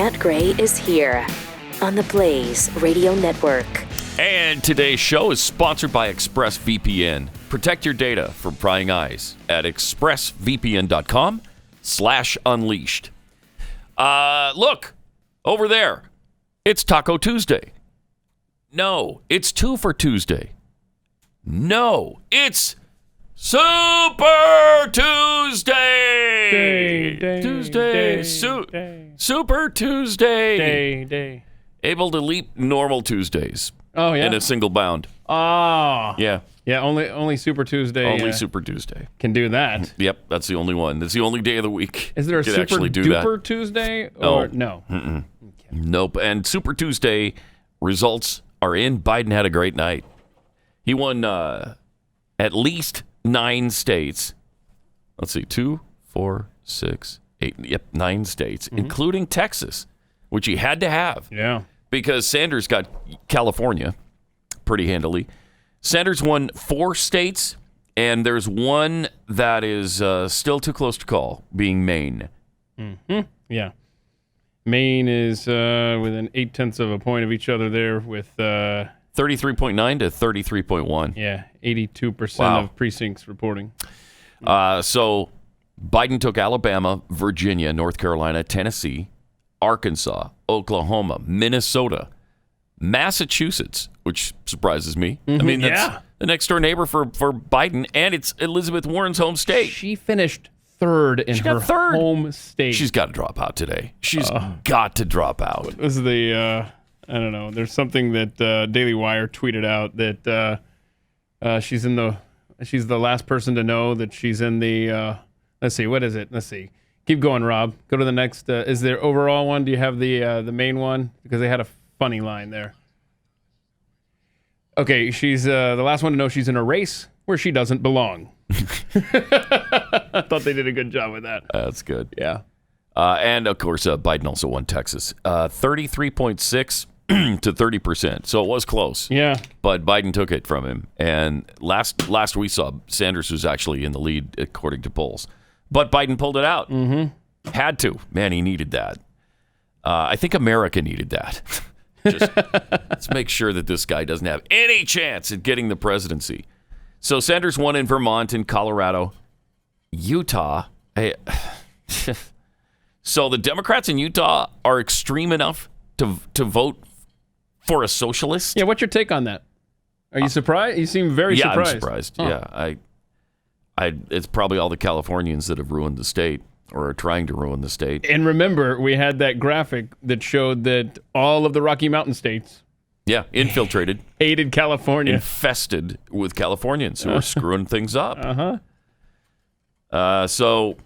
Grant Gray is here on the Blaze Radio Network. And today's show is sponsored by ExpressVPN. Protect your data from prying eyes at expressvpn.com/unleashed. Look, over there, it's Taco Tuesday. No, it's 2 for Tuesday. No, it's Super Tuesday. Super Tuesday. Able to leap normal Tuesdays. Oh, yeah. In a single bound. Oh. Yeah. Yeah, only Super Tuesday. Only Super Tuesday. Can do that. Yep, that's the only one. That's the only day of the week. Is there a Super Duper Tuesday? Or no? Okay. Nope. And Super Tuesday results are in. Biden had a great night. He won at least 9 states. Let's see, 2, 4, 6, 8. Yep, 9 states, including Texas, which he had to have. Yeah. Because Sanders got California pretty handily. Sanders won 4 states, and there's one that is still too close to call, being Maine. Yeah. Maine is within 0.8 of a point of each other there with 33.9 to 33.1. Yeah, 82% of precincts reporting. So Biden took Alabama, Virginia, North Carolina, Tennessee, Arkansas, Oklahoma, Minnesota, Massachusetts, which surprises me. I mean, that's the next door neighbor for Biden, and it's Elizabeth Warren's home state. She finished third in her home state. She's got to drop out today. She's got to drop out. This is the, I don't know, there's something that Daily Wire tweeted out that she's the last person to know that she's in the, let's see, what is it? Let's see. Keep going, Rob. Go to the next. Is there overall one? Do you have the main one? Because they had a funny line there. Okay, she's the last one to know she's in a race where she doesn't belong. I thought they did a good job with that. That's good. Yeah. And, of course, Biden also won Texas. 33.6 to 30%. So it was close. Yeah. But Biden took it from him. And last we saw, Sanders was actually in the lead, according to polls. But Biden pulled it out. Had to. Man, he needed that. I think America needed that. Just let's make sure that this guy doesn't have any chance at getting the presidency. So Sanders won in Vermont and Colorado. Utah. So the Democrats in Utah are extreme enough to vote for a socialist? Yeah, what's your take on that? Are you surprised? You seem very surprised. Yeah, I'm surprised. Huh. Yeah, it's probably all the Californians that have ruined the state or are trying to ruin the state. And remember, we had that graphic that showed that all of the Rocky Mountain states infiltrated. Hated California. Infested with Californians who are screwing things up. So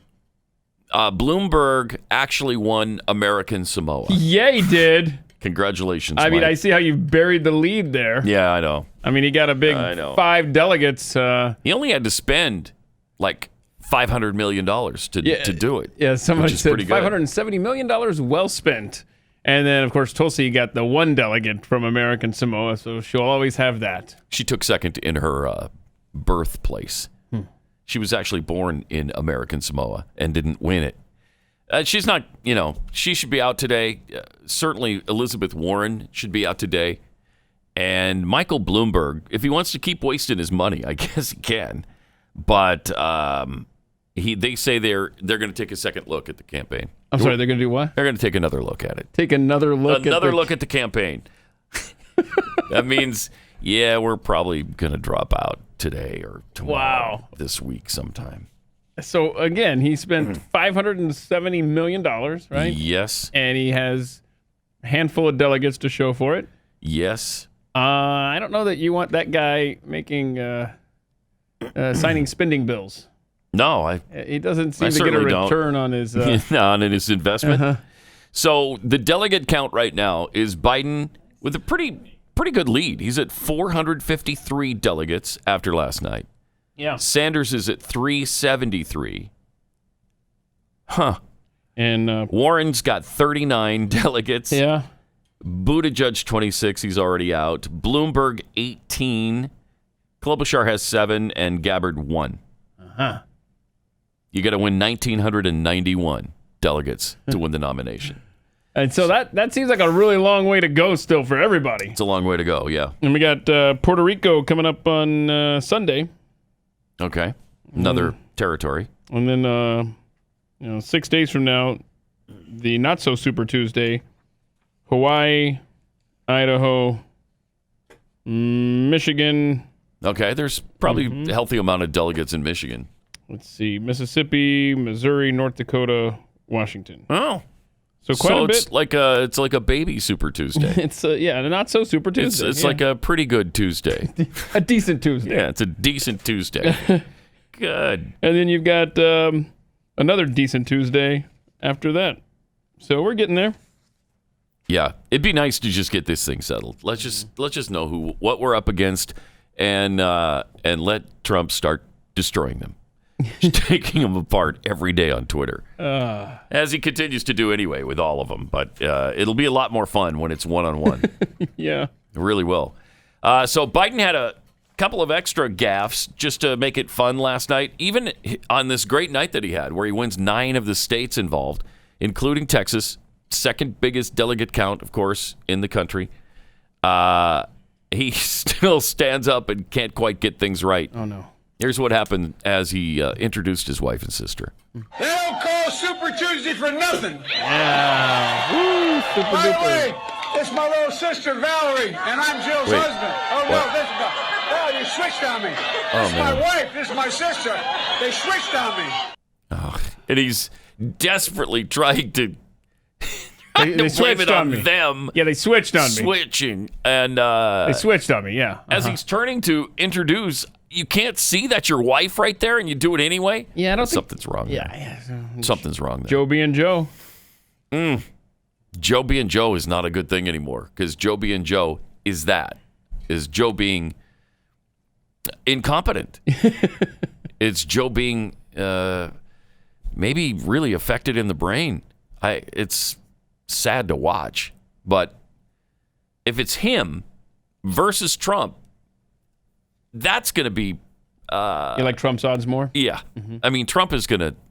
Bloomberg actually won American Samoa. Yeah, he did. Congratulations, I mean, Mike. I see how you buried the lead there. Yeah, I know. I mean, he got a big 5 delegates. He only had to spend like $500 million to do it. Yeah, somebody said $570 million well spent. And then, of course, Tulsi got the 1 delegate from American Samoa, so she'll always have that. She took second in her birthplace. She was actually born in American Samoa and didn't win it. She's not, she should be out today. Certainly Elizabeth Warren should be out today. And Michael Bloomberg, if he wants to keep wasting his money, I guess he can. But they say they're going to take a second look at the campaign. I'm sorry, they're going to do what? They're going to take another look at it. Take another look at the campaign. That means, we're probably going to drop out today or tomorrow. This week sometime. So, again, he spent $570 million, right? Yes. And he has a handful of delegates to show for it. Yes. I don't know that you want that guy making signing spending bills. No, he doesn't seem to get a return on his on his investment. So the delegate count right now is Biden with a pretty good lead. He's at 453 delegates after last night. Yeah. Sanders is at 373. And Warren's got 39 delegates. Yeah. Buttigieg 26. He's already out. Bloomberg 18. Klobuchar has 7 and Gabbard 1. You got to win 1,991 delegates to win the nomination. And so that seems like a really long way to go still for everybody. It's a long way to go, yeah. And we got Puerto Rico coming up on Sunday. Okay. Another territory. And then, 6 days from now, the not-so-super Tuesday, Hawaii, Idaho, Michigan. Okay, there's probably a healthy amount of delegates in Michigan. Let's see, Mississippi, Missouri, North Dakota, Washington. Oh. So quite a bit. It's like a baby Super Tuesday. It's not so Super Tuesday. It's like a pretty good Tuesday. A decent Tuesday. Yeah, it's a decent Tuesday. Good. And then you've got another decent Tuesday after that. So we're getting there. Yeah, it'd be nice to just get this thing settled. Let's just know what we're up against, and let Trump start destroying them. Just taking them apart every day on Twitter, as he continues to do anyway with all of them. But it'll be a lot more fun when it's one-on-one. Yeah. It really will. So Biden had a couple of extra gaffes just to make it fun last night, even on this great night that he had, where he wins 9 of the states involved, including Texas, second biggest delegate count, of course, in the country. He still stands up and can't quite get things right. Oh, no. Here's what happened as he introduced his wife and sister. They don't call Super Tuesday for nothing. Yeah. Woo, super By the duper. way, it's my little sister Valerie, and I'm Jill's Wait. husband. Oh no, this is you switched on me. This is my wife. This is my sister. They switched on me. Oh, and he's desperately trying to They blame switched it on me. them. Yeah, they switched on me. Switching. And They switched on me, yeah. as he's turning to introduce, you can't see that's your wife right there, and you do it anyway? Yeah, I don't think... Something's wrong there. Yeah. Something's wrong there. Joe being Joe. Joe being Joe is not a good thing anymore, because Joe being Joe is Joe being incompetent. It's Joe being maybe really affected in the brain. It's sad to watch, but if it's him versus Trump, that's going to be... You like Trump's odds more? Yeah. I mean, Trump is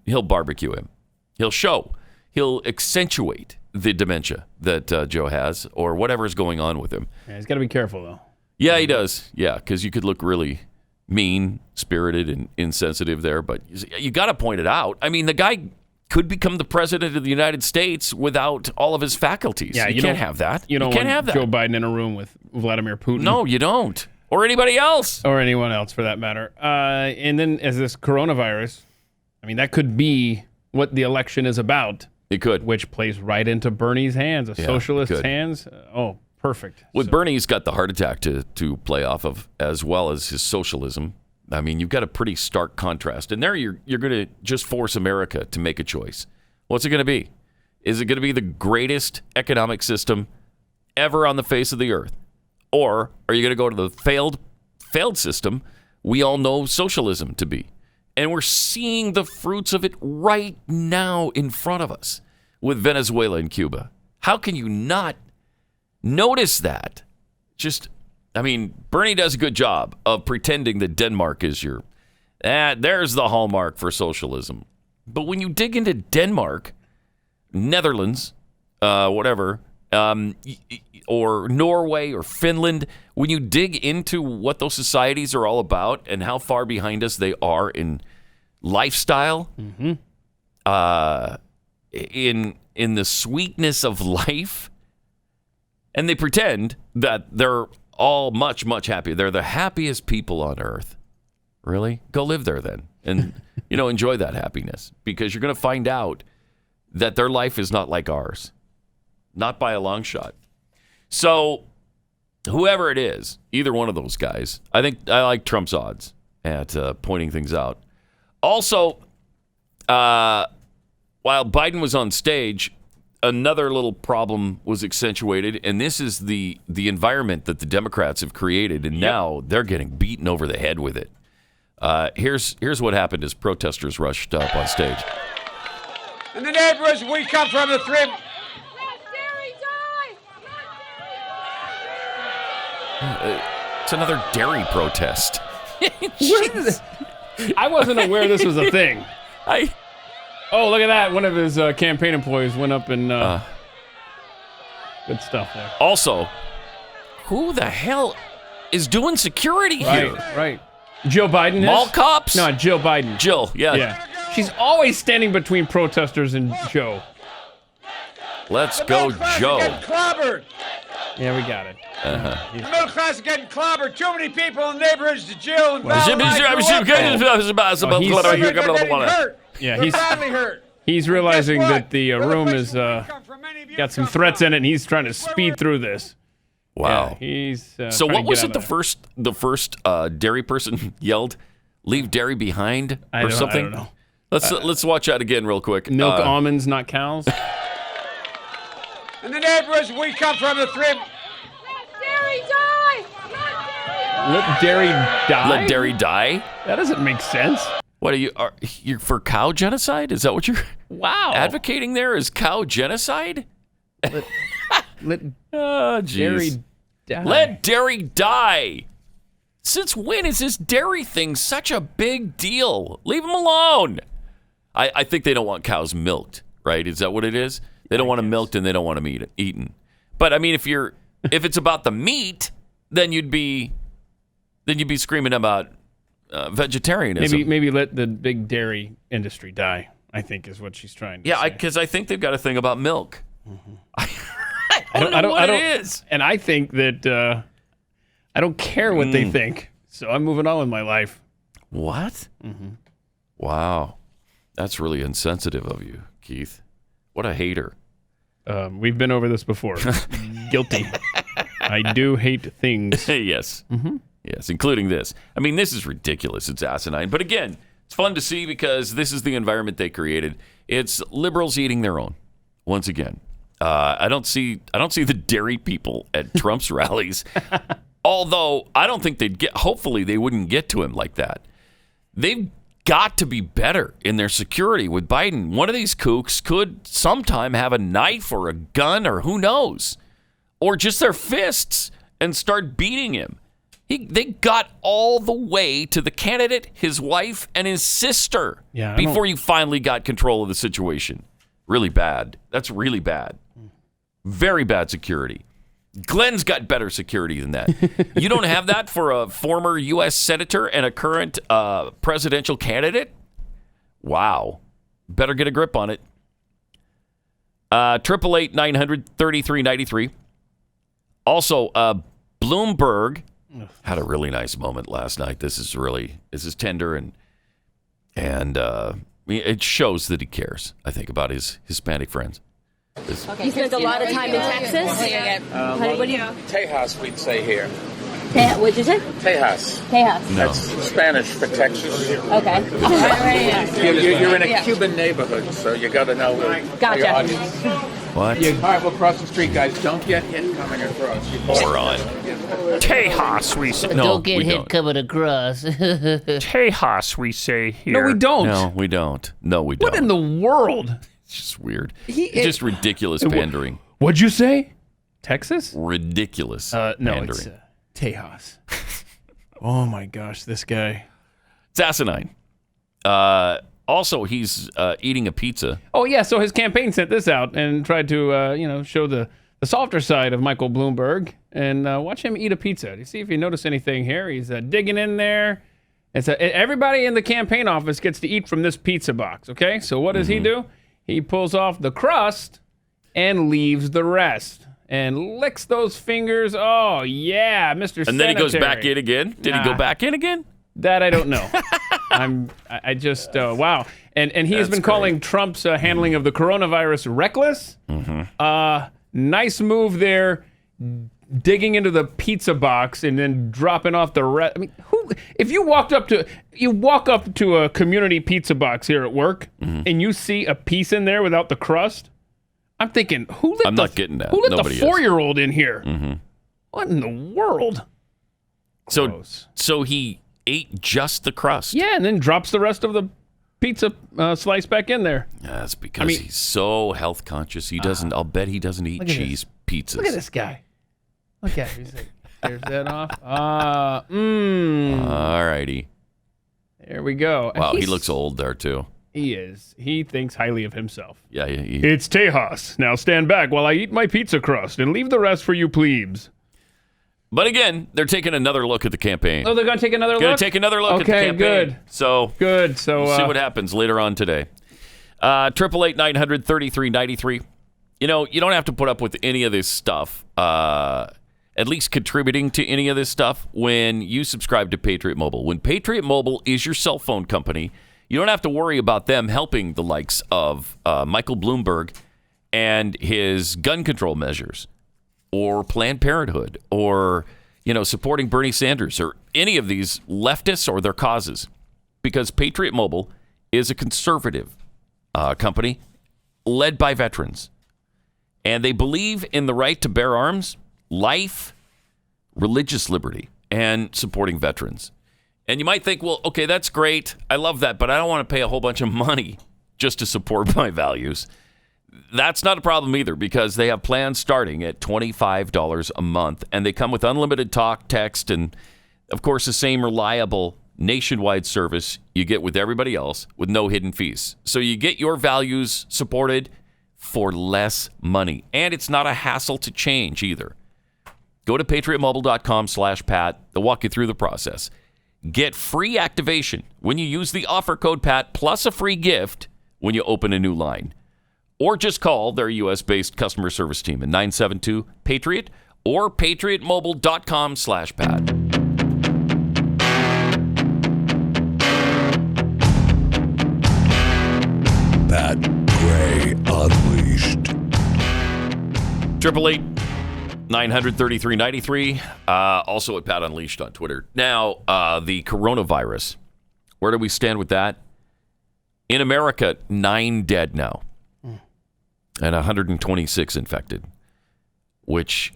he'll barbecue him. He'll accentuate the dementia that Joe has, or whatever is going on with him. Yeah, he's got to be careful, though. Yeah, he does. Yeah, because you could look really mean-spirited and insensitive there, but you got to point it out. I mean, the guy could become the president of the United States without all of his faculties. Yeah, you can't have that. You don't can't want have that. Joe Biden in a room with Vladimir Putin. No, you don't. Or anybody else. Or anyone else, for that matter. And then as this coronavirus, I mean, that could be what the election is about. It could. Which plays right into Bernie's hands, socialist's hands. Oh, perfect. With Bernie's got the heart attack to play off of, as well as his socialism. I mean, you've got a pretty stark contrast. And there you're going to just force America to make a choice. What's it going to be? Is it going to be the greatest economic system ever on the face of the earth? Or are you going to go to the failed system we all know socialism to be? And we're seeing the fruits of it right now in front of us with Venezuela and Cuba. How can you not notice that? Bernie does a good job of pretending that Denmark is there's the hallmark for socialism. But when you dig into Denmark, Netherlands, whatever, or Norway or Finland, when you dig into what those societies are all about and how far behind us they are in lifestyle, in the sweetness of life, and they pretend that they're all much, much happier. They're the happiest people on earth. Really? Go live there then, and enjoy that happiness, because you're going to find out that their life is not like ours. Not by a long shot. So, whoever it is, either one of those guys, I think I like Trump's odds at pointing things out. Also, while Biden was on stage, another little problem was accentuated, and this is the environment that the Democrats have created, and now they're getting beaten over the head with it. Here's what happened as protesters rushed up on stage. In the neighborhoods we come from, the three... It's another dairy protest. I wasn't aware this was a thing. Oh, look at that. One of his campaign employees went up and Good stuff there. Also, who the hell is doing security here? Right. Joe Biden Mall is? cops? No, Jill Biden. Jill, yeah. Yeah. She's always standing between protesters and Joe. Let's go, Joe. Clobbered. Yeah, we got it. The middle class is getting clobbered. Too many people in the neighborhoods to Jill and Yeah, They're badly hurt. he's realizing Guess what? that the room is Come from many of you got some come threats from. in it, and he's trying to speed through this. Wow. Yeah, he's So trying what to was get it? out of The first dairy person yelled, "Leave dairy behind" or something. I don't know. Let's watch that again real quick. Milk almonds, not cows. In the neighborhoods we come from, the three. Dairy die! Let dairy die. Let dairy die. That doesn't make sense. What you're for cow genocide? Is that what you're Wow. advocating there? Is cow genocide? Let Oh, dairy jeez. die. Let dairy die. Since when is this dairy thing such a big deal? Leave them alone. I think they don't want cows milked, right? Is that what it is? They don't want them milked and they don't want them eaten. But I mean, if it's about the meat, then you'd be screaming about vegetarianism. Maybe let the big dairy industry die, I think is what she's trying to say. Yeah, because I think they've got a thing about milk. I don't know what it is. And I think that I don't care what they think, so I'm moving on with my life. What? Wow. That's really insensitive of you, Keith. What a hater. We've been over this before. Guilty. I do hate things. Yes. Yes, including this. I mean, this is ridiculous. It's asinine. But again, it's fun to see because this is the environment they created. It's liberals eating their own. Once again, I don't see the dairy people at Trump's rallies. Although I don't think they'd get. Hopefully, they wouldn't get to him like that. They've got to be better in their security with Biden. One of these kooks could sometime have a knife or a gun or who knows, or just their fists and start beating him. They got all the way to the candidate, his wife, and his sister before you finally got control of the situation. Really bad. That's really bad. Very bad security. Glenn's got better security than that. You don't have that for a former U.S. senator and a current presidential candidate? Wow. Better get a grip on it. 888-900-3393. Also, Bloomberg had a really nice moment last night. This is tender and it shows that he cares, I think, about his Hispanic friends. You spent a lot of time in Texas? What do you... Tejas, we'd say here. What'd you say? Tejas. Tejas. No. That's Spanish for Texas. Okay. You're in a Cuban neighborhood, so you got to know Gotcha. your audience. What? All right, we'll cross the street, guys. Don't get hit coming across. Moron. Tejas, we say. No, Don't get we hit don't. coming across. Tejas, we say here. No, we don't. No, we don't. No, we don't. What in the world? It's just weird. It's just ridiculous pandering. What'd you say? Texas? Ridiculous No, pandering. it's Tejas. Oh my gosh, this guy. It's asinine. Also, he's eating a pizza. Oh yeah, so his campaign sent this out and tried to show the softer side of Michael Bloomberg and watch him eat a pizza. You see if you notice anything here. He's digging in there. Everybody in the campaign office gets to eat from this pizza box. Okay, so what does he do? He pulls off the crust and leaves the rest and licks those fingers. Oh yeah, Mr. And then he goes Sanitary. back in again. Did he go back in again? That I don't know. I just wow. And he has That's been calling Trump's handling of the coronavirus reckless. Nice move there, digging into the pizza box and then dropping off the rest. I mean, if you walk up to a community pizza box here at work and you see a piece in there without the crust, I'm thinking, I'm not getting that. Who let Nobody the is. 4-year-old in here? What in the world? Gross. So he ate just the crust. Yeah, and then drops the rest of the pizza slice back in there. That's because he's so health conscious. He doesn't. I'll bet he doesn't eat look at cheese pizzas. Look at this guy. Look at him. He's like, there's that off. All righty. There we go. Wow, he looks old there too. He is. He thinks highly of himself. Yeah, It's Tejas. Now stand back while I eat my pizza crust and leave the rest for you plebes. But again, they're taking another look at the campaign. Oh, they're going to take another look? Going to take another look at the campaign. Good. So So see what happens later on today. 888-900-3393. You know, you don't have to put up with any of this stuff, at least contributing to any of this stuff, when you subscribe to Patriot Mobile. When Patriot Mobile is your cell phone company, you don't have to worry about them helping the likes of Michael Bloomberg and his gun control measures, or Planned Parenthood, or, supporting Bernie Sanders, or any of these leftists or their causes. Because Patriot Mobile is a conservative company led by veterans. And they believe in the right to bear arms, life, religious liberty, and supporting veterans. And you might think, well, okay, that's great. I love that, but I don't want to pay a whole bunch of money just to support my values. That's not a problem either, because they have plans starting at $25 a month, and they come with unlimited talk, text, and, of course, the same reliable nationwide service you get with everybody else with no hidden fees. So you get your values supported for less money, and it's not a hassle to change either. Go to patriotmobile.com/Pat. They'll walk you through the process. Get free activation when you use the offer code PAT, plus a free gift when you open a new line. Or just call their U.S.-based customer service team at 972-PATRIOT or patriotmobile.com/Pat. Pat Gray Unleashed. 888-900-3393. Also at Pat Unleashed on Twitter. Now, the coronavirus. Where do we stand with that? In America, 9 dead now. And 126 infected. Which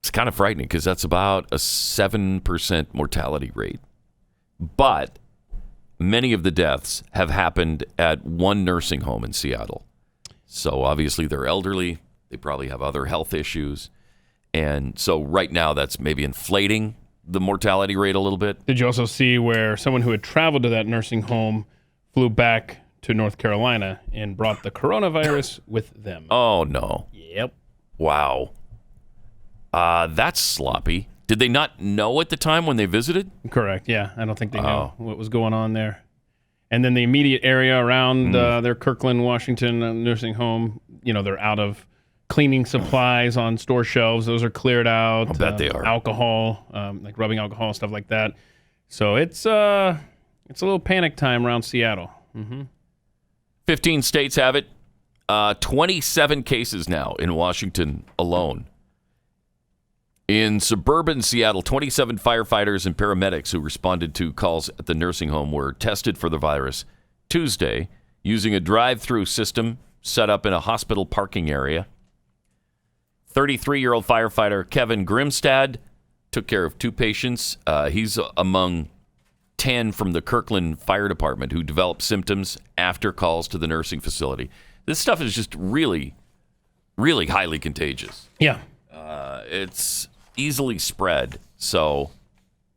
is kind of frightening, because that's about a 7% mortality rate. But many of the deaths have happened at one nursing home in Seattle. So obviously they're elderly. They probably have other health issues. And so right now that's maybe inflating the mortality rate a little bit. Did you also see where someone who had traveled to that nursing home flew back to North Carolina and brought the coronavirus with them? Oh, no. Yep. Wow. That's sloppy. Did they not know at the time when they visited? Correct, yeah. I don't think they knew what was going on there. And then the immediate area around their Kirkland, Washington nursing home, they're out of cleaning supplies on store shelves. Those are cleared out. I bet they are. Alcohol, like rubbing alcohol, stuff like that. So it's a little panic time around Seattle. 15 states have it. 27 cases now in Washington alone. In suburban Seattle, 27 firefighters and paramedics who responded to calls at the nursing home were tested for the virus Tuesday using a drive-through system set up in a hospital parking area. 33-year-old firefighter Kevin Grimstad took care of 2 patients. He's among 10 from the Kirkland Fire Department who developed symptoms after calls to the nursing facility. This stuff is just really, really highly contagious. Yeah. It's easily spread. So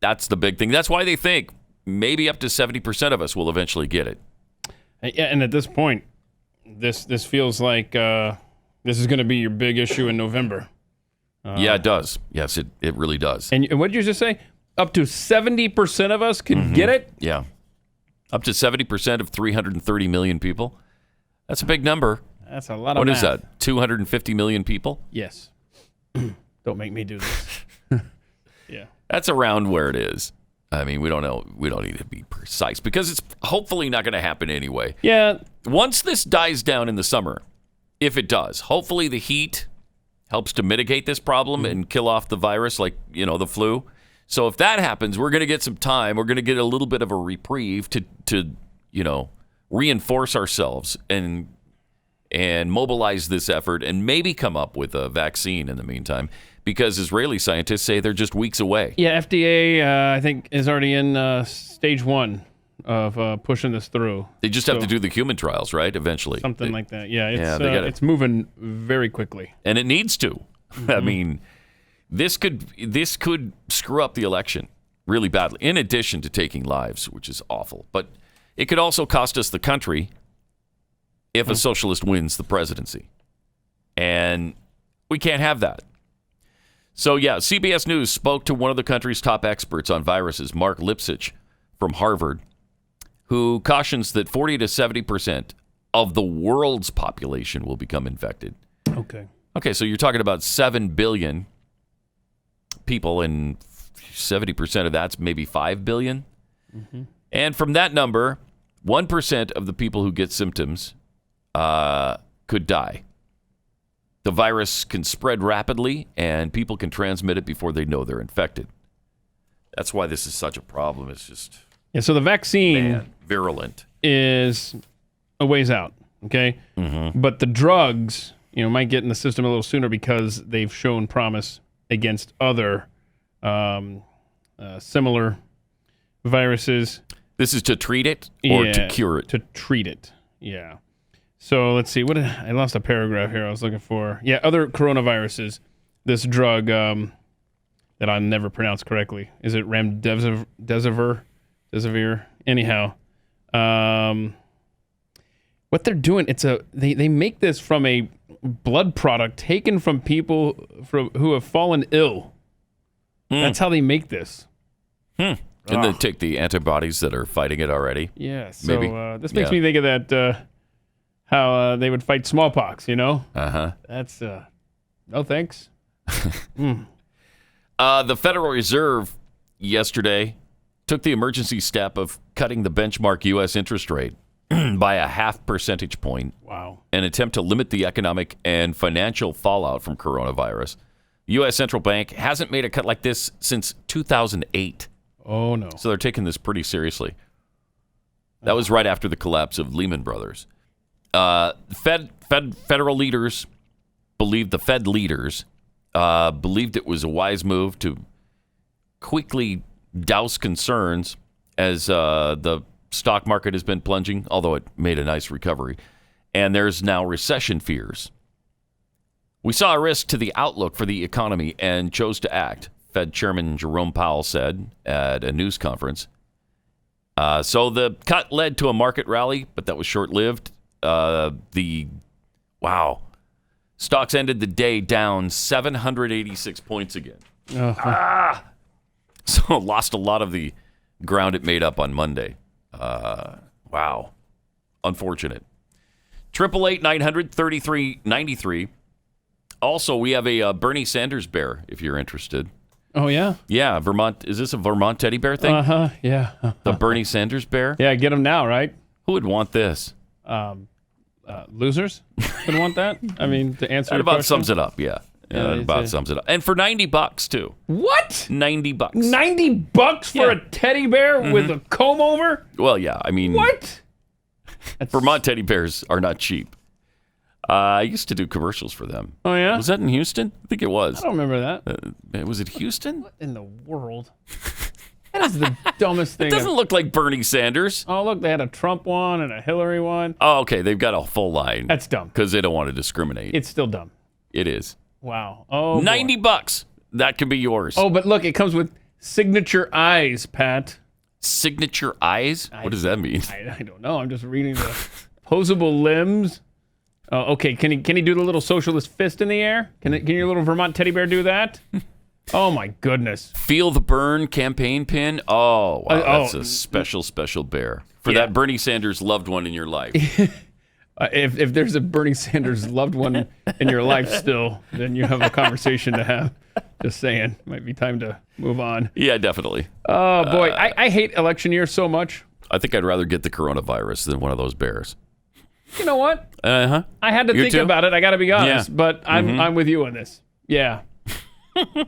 that's the big thing. That's why they think maybe up to 70% of us will eventually get it. Yeah, and at this point, this feels like this is going to be your big issue in November. Yeah, it does. Yes, it really does. And what did you just say? Up to 70% of us can get it? Yeah. Up to 70% of 330 million people. That's a big number. That's a lot of What math. is that? 250 million people? Yes. Don't make me do this. Yeah. That's around where it is. I mean, we don't know. We don't need to be precise because it's hopefully not going to happen anyway. Yeah. Once this dies down in the summer, if it does, hopefully the heat helps to mitigate this problem and kill off the virus like, the flu. So if that happens, we're going to get some time. We're going to get a little bit of a reprieve to reinforce ourselves and mobilize this effort and maybe come up with a vaccine in the meantime, because Israeli scientists say they're just weeks away. Yeah, FDA, I think, is already in stage 1 of pushing this through. They just have to do the human trials, right? Eventually. Something like that. Yeah, it's moving very quickly. And it needs to. I mean, this could screw up the election really badly, in addition to taking lives, which is awful. But it could also cost us the country if a socialist wins the presidency. And we can't have that. So, yeah, CBS News spoke to one of the country's top experts on viruses, Mark Lipsitch from Harvard, who cautions that 40 to 70% of the world's population will become infected. Okay, so you're talking about 7 billion people, and 70% of that's maybe 5 billion. And from that number, 1% of the people who get symptoms could die. The virus can spread rapidly, and people can transmit it before they know they're infected. That's why this is such a problem. It's just so the vaccine virulent is a ways out, okay? But the drugs, might get in the system a little sooner because they've shown promise against other similar viruses. This is to treat it or to cure it? To treat it, yeah. So let's see. I lost a paragraph here I was looking for. Yeah, other coronaviruses. This drug that I'll never pronounce correctly. Is it remdesivir? Anyhow, what they're doing, they make this from a blood product taken from people who have fallen ill. That's how they make this. And they take the antibodies that are fighting it already. Yeah. So maybe. This makes me think of that. How they would fight smallpox, That's, no thanks. The Federal Reserve yesterday took the emergency step of cutting the benchmark U.S. interest rate by a 0.5 percentage point. Wow. An attempt to limit the economic and financial fallout from coronavirus. The U.S. Central Bank hasn't made a cut like this since 2008. Oh, no. So they're taking this pretty seriously. That was right after the collapse of Lehman Brothers. Federal leaders believed it was a wise move to quickly douse concerns as the stock market has been plunging, although it made a nice recovery. And there's now recession fears. We saw a risk to the outlook for the economy and chose to act, Fed Chairman Jerome Powell said at a news conference. So the cut led to a market rally, but that was short-lived. Stocks ended the day down 786 points again. So lost a lot of the ground it made up on Monday. Wow. Unfortunate. 888-900-3393. Also, we have a Bernie Sanders bear, if you're interested. Oh, yeah? Yeah, Vermont. Is this a Vermont teddy bear thing? Yeah. The Bernie Sanders bear? Yeah, get them now, right? Who would want this? Losers would want that? I mean, to answer that your about question? sums it up, yeah. That about sums it up. And for $90, too. What? $90. $90 for a teddy bear with a comb over? Well, yeah, I mean... What? Vermont teddy bears are not cheap. I used to do commercials for them. Oh, yeah? Was that in Houston? I think it was. I don't remember that. Was it Houston? What in the world? That is the dumbest thing. It doesn't look like Bernie Sanders. Oh, look, they had a Trump one and a Hillary one. Oh, okay, they've got a full line. That's dumb. Because they don't want to discriminate. It's still dumb. It is. Wow. Oh, $90. That can be yours. Oh, but look, it comes with signature eyes, Pat. Signature eyes? What does that mean? I don't know. I'm just reading the posable limbs. Okay, can he do the little socialist fist in the air? Can your little Vermont teddy bear do that? Oh my goodness! Feel the burn campaign pin. Oh, wow, that's a special bear for that Bernie Sanders loved one in your life. If there's a Bernie Sanders loved one in your life still, then you have a conversation to have. Just saying, might be time to move on. Yeah, definitely. Oh boy, I hate election year so much. I think I'd rather get the coronavirus than one of those bears. You know what? I had to think about it. I got to be honest, but I'm with you on this. Yeah.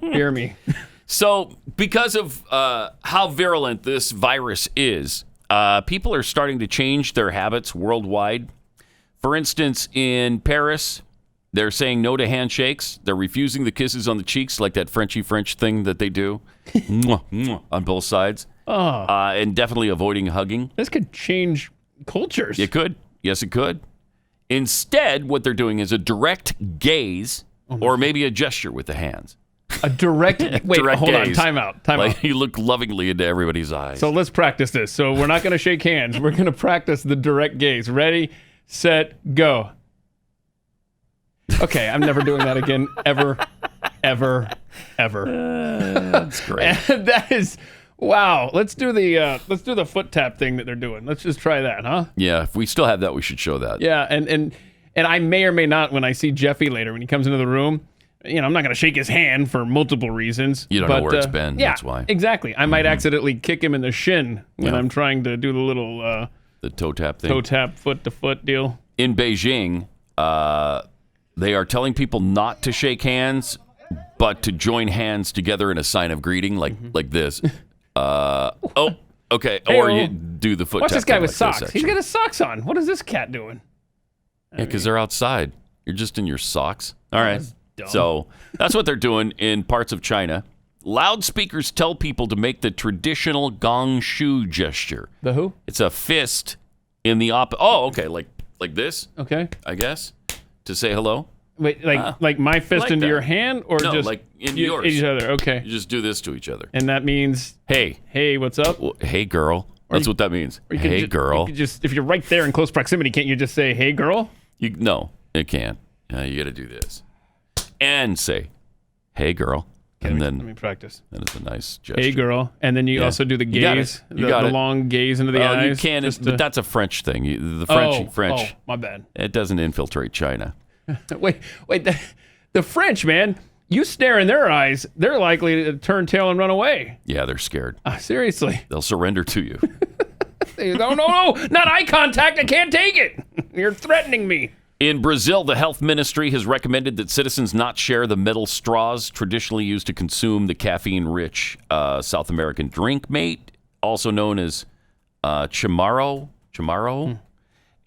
Hear me. So, because of how virulent this virus is, people are starting to change their habits worldwide. For instance, in Paris, they're saying no to handshakes. They're refusing the kisses on the cheeks, like that Frenchy French thing that they do on both sides. And definitely avoiding hugging. This could change cultures. It could. Yes, it could. Instead, what they're doing is a direct gaze or maybe a gesture with the hands. A direct... Wait, direct hold gaze. on. Time out. You look lovingly into everybody's eyes. So let's practice this. So we're not going to shake hands. We're going to practice the direct gaze. Ready, set, go. Okay, I'm never doing that again, ever. That's great. And that is, wow. Let's do the foot tap thing that they're doing. Let's just try that, huh? Yeah, if we still have that, we should show that. Yeah, and I may or may not, when I see Jeffy later, when he comes into the room, I'm not going to shake his hand for multiple reasons. You don't know where it's been, Yeah, that's why. Exactly. I might accidentally kick him in the shin when I'm trying to do the little the toe tap thing. toe tap, foot to foot deal. In Beijing, they are telling people not to shake hands, but to join hands together in a sign of greeting, like this. Okay. Or you do the foot Watch tap this guy thing with like this, socks. He's got his socks on. What is this cat doing? Yeah, because they're outside. You're just in your socks. All right. dumb. So that's what they're doing in parts of China. Loudspeakers tell people to make the traditional gong shu gesture. The who? It's a fist in the okay, like this. Okay. I guess to say hello. Wait, like my fist like into that. your hand, or No, just like in yours. each other? Okay. You just do this to each other. And that means, Hey, what's up? well, hey, girl. That's what that means. Or you could Hey, girl. You could just, if you're right there in close proximity, can't you just say, "Hey, girl"? No, it can't. You got to do this and say, "Hey, girl," and let me then practice. that is a nice gesture. Hey, girl, and then you also do the You got gaze, it. You got the it. long gaze into the eyes. You can, just but to- that's a French thing. The French. Oh, my bad. It doesn't infiltrate China. Wait, the French, man. You stare in their eyes, they're likely to turn tail and run away. Yeah, they're scared. Seriously. They'll surrender to you. No, not eye contact. I can't take it. You're threatening me. In Brazil, the health ministry has recommended that citizens not share the metal straws traditionally used to consume the caffeine-rich South American drink mate, also known as chamaro.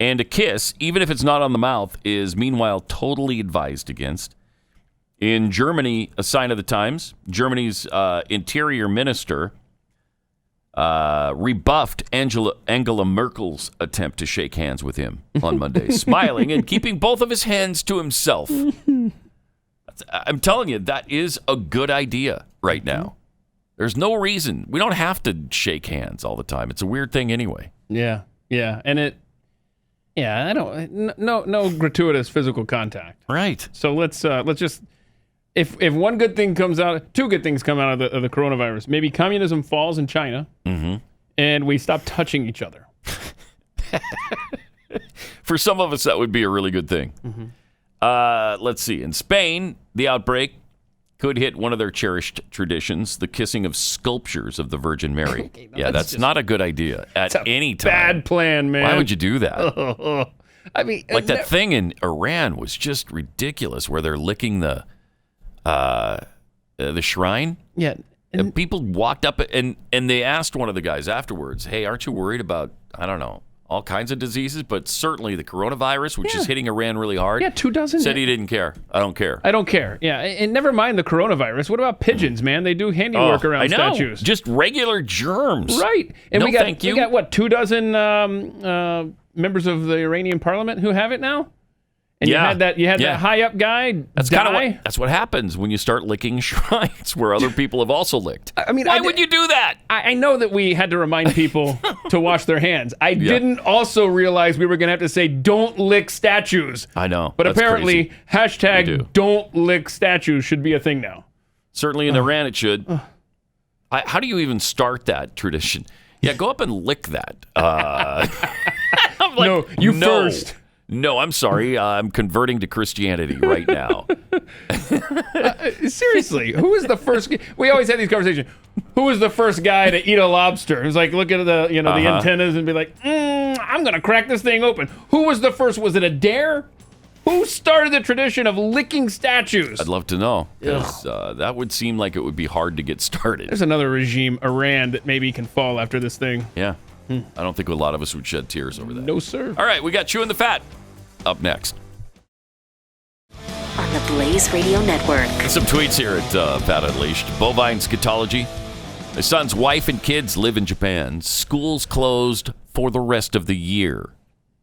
And a kiss, even if it's not on the mouth, is meanwhile totally advised against. In Germany, a sign of the times, Germany's interior minister rebuffed Angela Merkel's attempt to shake hands with him on Monday, smiling and keeping both of his hands to himself. I'm telling you, that is a good idea right now. There's no reason. We don't have to shake hands all the time. It's a weird thing anyway. Yeah, and I don't. No gratuitous physical contact. Right. So let's just. If one good thing comes out, two good things come out of the coronavirus. Maybe communism falls in China, and we stop touching each other. For some of us, that would be a really good thing. Let's see. In Spain, the outbreak could hit one of their cherished traditions, the kissing of sculptures of the Virgin Mary. That's not a good idea at any time. Bad plan, man. Why would you do that? I mean, Like that thing in Iran was just ridiculous where they're licking the shrine. Yeah. And people walked up and they asked one of the guys afterwards, "Hey, aren't you worried about, I don't know, all kinds of diseases, but certainly the coronavirus, which is hitting Iran really hard?" Yeah, 2 dozen. Said he didn't care. I don't care. I don't care. Yeah, and never mind the coronavirus. What about pigeons, man? They do handiwork around I know. statues. Just regular germs. Right. And No, we got thank you. we got what, 2 dozen members of the Iranian parliament who have it now? And you had that high up guy That's what happens when you start licking shrines where other people have also licked. I mean, why would you do that? I know that we had to remind people to wash their hands. I didn't also realize we were going to have to say, don't lick statues. I know. But That's apparently, crazy. We do. don't lick statues should be a thing now. Certainly in Iran it should. How do you even start that tradition? Yeah, go up and lick that. I'm like, No, you first. No, I'm sorry. I'm converting to Christianity right now. Seriously, who was the first? We always had these conversations. Who was the first guy to eat a lobster? Who's like, look at the the antennas and be like, I'm gonna crack this thing open. Who was the first? Was it a dare? Who started the tradition of licking statues? I'd love to know. 'Cause, that would seem like it would be hard to get started. There's another regime, Iran, that maybe can fall after this thing. Yeah. I don't think a lot of us would shed tears over that. No, sir. All right, we got Chewing the Fat up next. On the Blaze Radio Network. Some tweets here at Fat Unleashed. Bovine scatology. My son's wife and kids live in Japan. Schools closed for the rest of the year.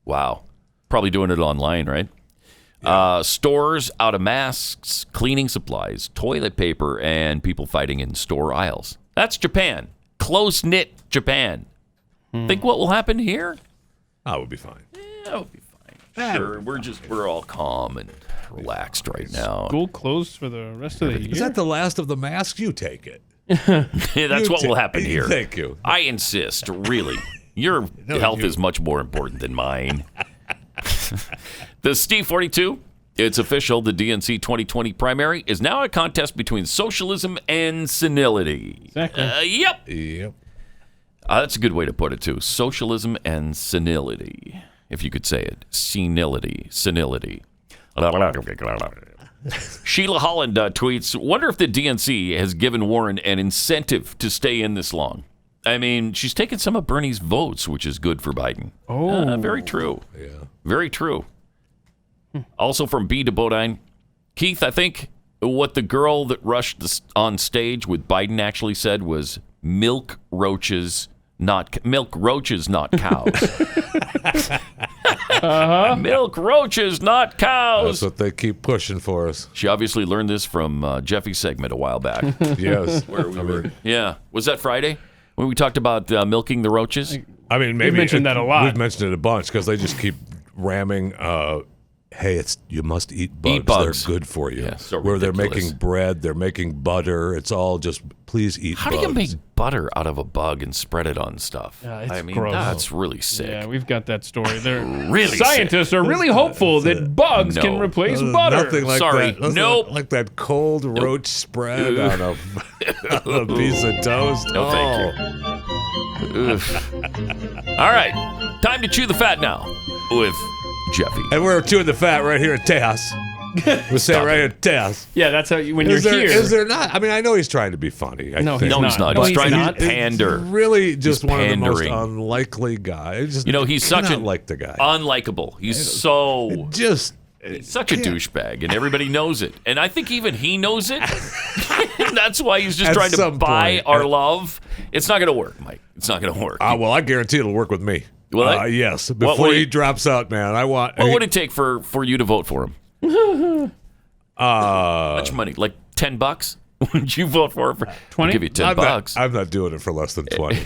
Wow. Probably doing it online, right? Stores out of masks, cleaning supplies, toilet paper, and people fighting in store aisles. That's Japan. Close-knit Japan. Think what will happen here? I would be fine. Yeah, it'll be fine. Sure, we're all calm and relaxed right now. School closed for the rest of the year. Is that the last of the masks? You take it. Yeah, that's what will happen here. Thank you. I insist, really. Your health is much more important than mine. The Steve 42, it's official. The DNC 2020 primary is now a contest between socialism and senility. Exactly. Yep. That's a good way to put it, too. Socialism and senility, if you could say it. Senility. Sheila Holland tweets, wonder if the DNC has given Warren an incentive to stay in this long. I mean, she's taken some of Bernie's votes, which is good for Biden. Oh. Very true. Yeah. Very true. Also from B to Bodine, Keith, I think what the girl that rushed on stage with Biden actually said was milk roaches, not cows. Milk roaches, not cows. That's what they keep pushing for us. She obviously learned this from Jeffy's segment a while back. Yes. Where we were. Yeah. Was that Friday when we talked about milking the roaches? I mean, maybe We've mentioned that a lot. We've mentioned it a bunch because they just keep ramming. Hey, you must eat bugs. Eat bugs. They're good for you. Yeah, so where ridiculous. they're making bread, they're making butter. It's all just please eat How bugs. do you make butter out of a bug and spread it on stuff? It's I mean, gross. that's really sick. Yeah, we've got that story. Really Scientists are really hopeful that bugs No. can replace butter. Nothing like Sorry, that. Nothing nope. Like that cold roach spread on a piece of toast. No, thank you. All right, time to chew the fat now with Jeffy. And we're chewing the fat right here at Tejas. We say it right here at Tejas. Yeah, that's how when Is you're there, here. is there not? I mean, I know he's trying to be funny. No, think. No, he's not. No, He's he's trying not. to pander. He's really just He's one of the most pandering. unlikely guys. Just, You know, he's such cannot like the guy. unlikable. He's so Just such a douchebag, and everybody knows it. And I think even he knows it. That's why he's just At trying to some buy point. our love. It's not going to work, Mike. It's not going to work. well, I guarantee it'll work with me. Will it? Yes. What Before would he it- drops out, man, I want. What would it take for you to vote for him? How much money? Like $10? Would you vote for him? 20? I'll give you $10. I'm not doing it for less than 20.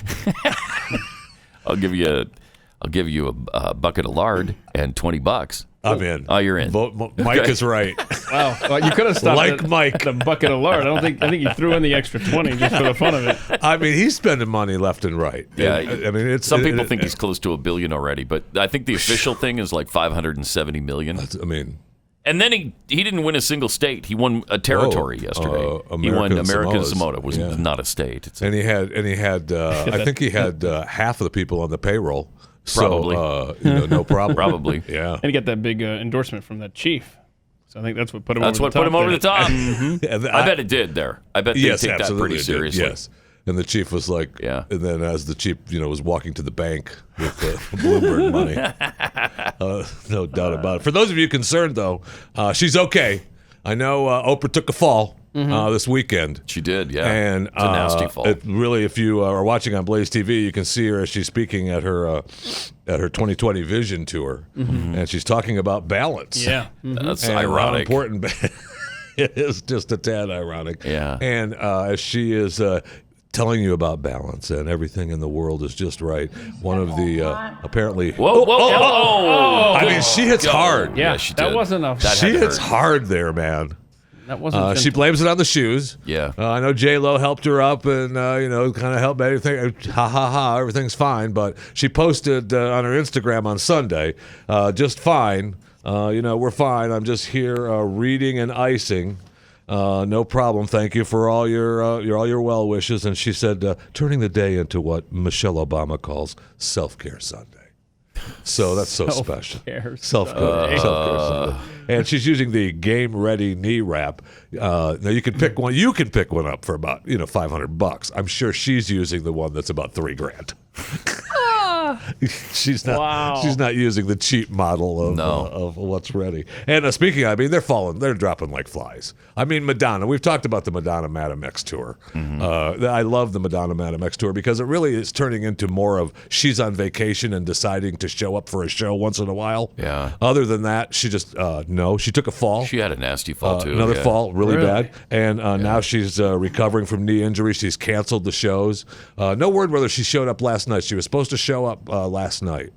I'll give you a bucket of lard and $20. I'm in. Oh, you're in. Mike is right. Wow. Well, you could have stopped Like at, Mike. at the bucket of lard. I think you threw in the extra 20 just for the fun of it. I mean, he's spending money left and right. Yeah, I mean, it's some people think he's close to $1 billion already, but I think the official thing is like $570 million. I mean, And then he didn't win a single state. He won a territory yesterday. He won American American Samoas. Samoa. Was Yeah. not a state. It's and he had. I think he had half of the people on the payroll. Probably. So, no problem. Probably. Yeah. And he got that big endorsement from that chief. So I think that's what put him That's over what the top. put him over the top. And I bet it did there. I bet they Yes, take that absolutely. pretty it did, seriously. Yes. And the chief was like, Yeah. And then as the chief, was walking to the bank with the Bloomberg money, no doubt about it. For those of you concerned, though, she's okay. I know Oprah took a fall this weekend. She did, yeah. And it's a nasty fall. It really, if you are watching on Blaze TV, you can see her as she's speaking at her 2020 Vision tour, and she's talking about balance. Yeah. That's And how ironic. important it is, just a tad ironic. Yeah. And as she is telling you about balance and everything in the world is just right, one of the apparently. Whoa. I mean, she hits hard. Yeah, she that did. wasn't a. That She had to hits hurt. hard there, man. That wasn't. She blames it on the shoes. Yeah. I know J-Lo helped her up and, kind of helped everything. Ha, ha, ha, everything's fine. But she posted on her Instagram on Sunday, just fine. We're fine. I'm just here reading and icing. No problem. Thank you for all your well wishes. And she said, turning the day into what Michelle Obama calls Self-Care Sunday. So that's so special. Self-care Sunday. And she's using the Game Ready knee wrap. Now you can pick one. You can pick one up for about $500. I'm sure she's using the one that's about $3,000. She's not. Wow. She's not using the cheap model of what's ready. And speaking, they're dropping like flies. I mean, Madonna. We've talked about the Madonna Madam X tour. I love the Madonna Madam X tour because it really is turning into more of she's on vacation and deciding to show up for a show once in a while. Yeah. Other than that, she just she took a fall. She had a nasty fall, too. Another yeah. fall, really Really? bad. And now she's recovering from knee injury. She's canceled the shows. No word whether she showed up last night. She was supposed to show up last night.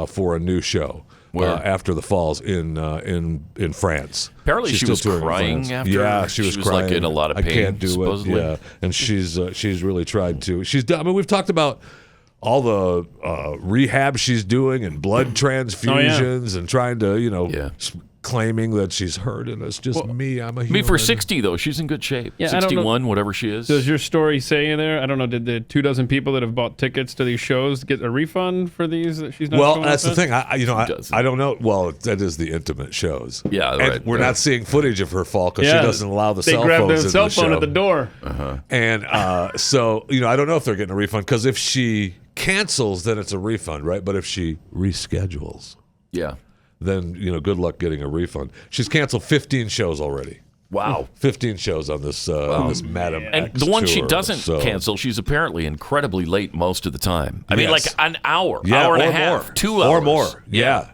for a new show. After the falls in France. Apparently, she was crying after. Yeah, she was crying. Like in a lot of pain. I can't do supposedly. it. Yeah, and she's really tried to. She's done. I mean, we've talked about all the rehab she's doing and blood transfusions and trying to, claiming that she's hurt, and it's just me. I'm a human. I mean, for 60 though, she's in good shape. Yeah, 61, whatever she is. Does your story say there? I don't know. Did the 24 people that have bought tickets to these shows get a refund for these that she's not? Well, showing that's up the at? thing. I don't know. Well, that is the intimate shows. Yeah, and right. We're not seeing footage of her fall because she doesn't allow the cell phones. They grab in the cell the phone show. at the door. And so I don't know if they're getting a refund because if she cancels, then it's a refund, right? But if she reschedules, then good luck getting a refund. She's canceled 15 shows already. Wow, 15 shows on this this Madam and X the one tour, she doesn't cancel, she's apparently incredibly late most of the time. I mean, like an hour, hour and a half, more. 2 hours or more. Yeah.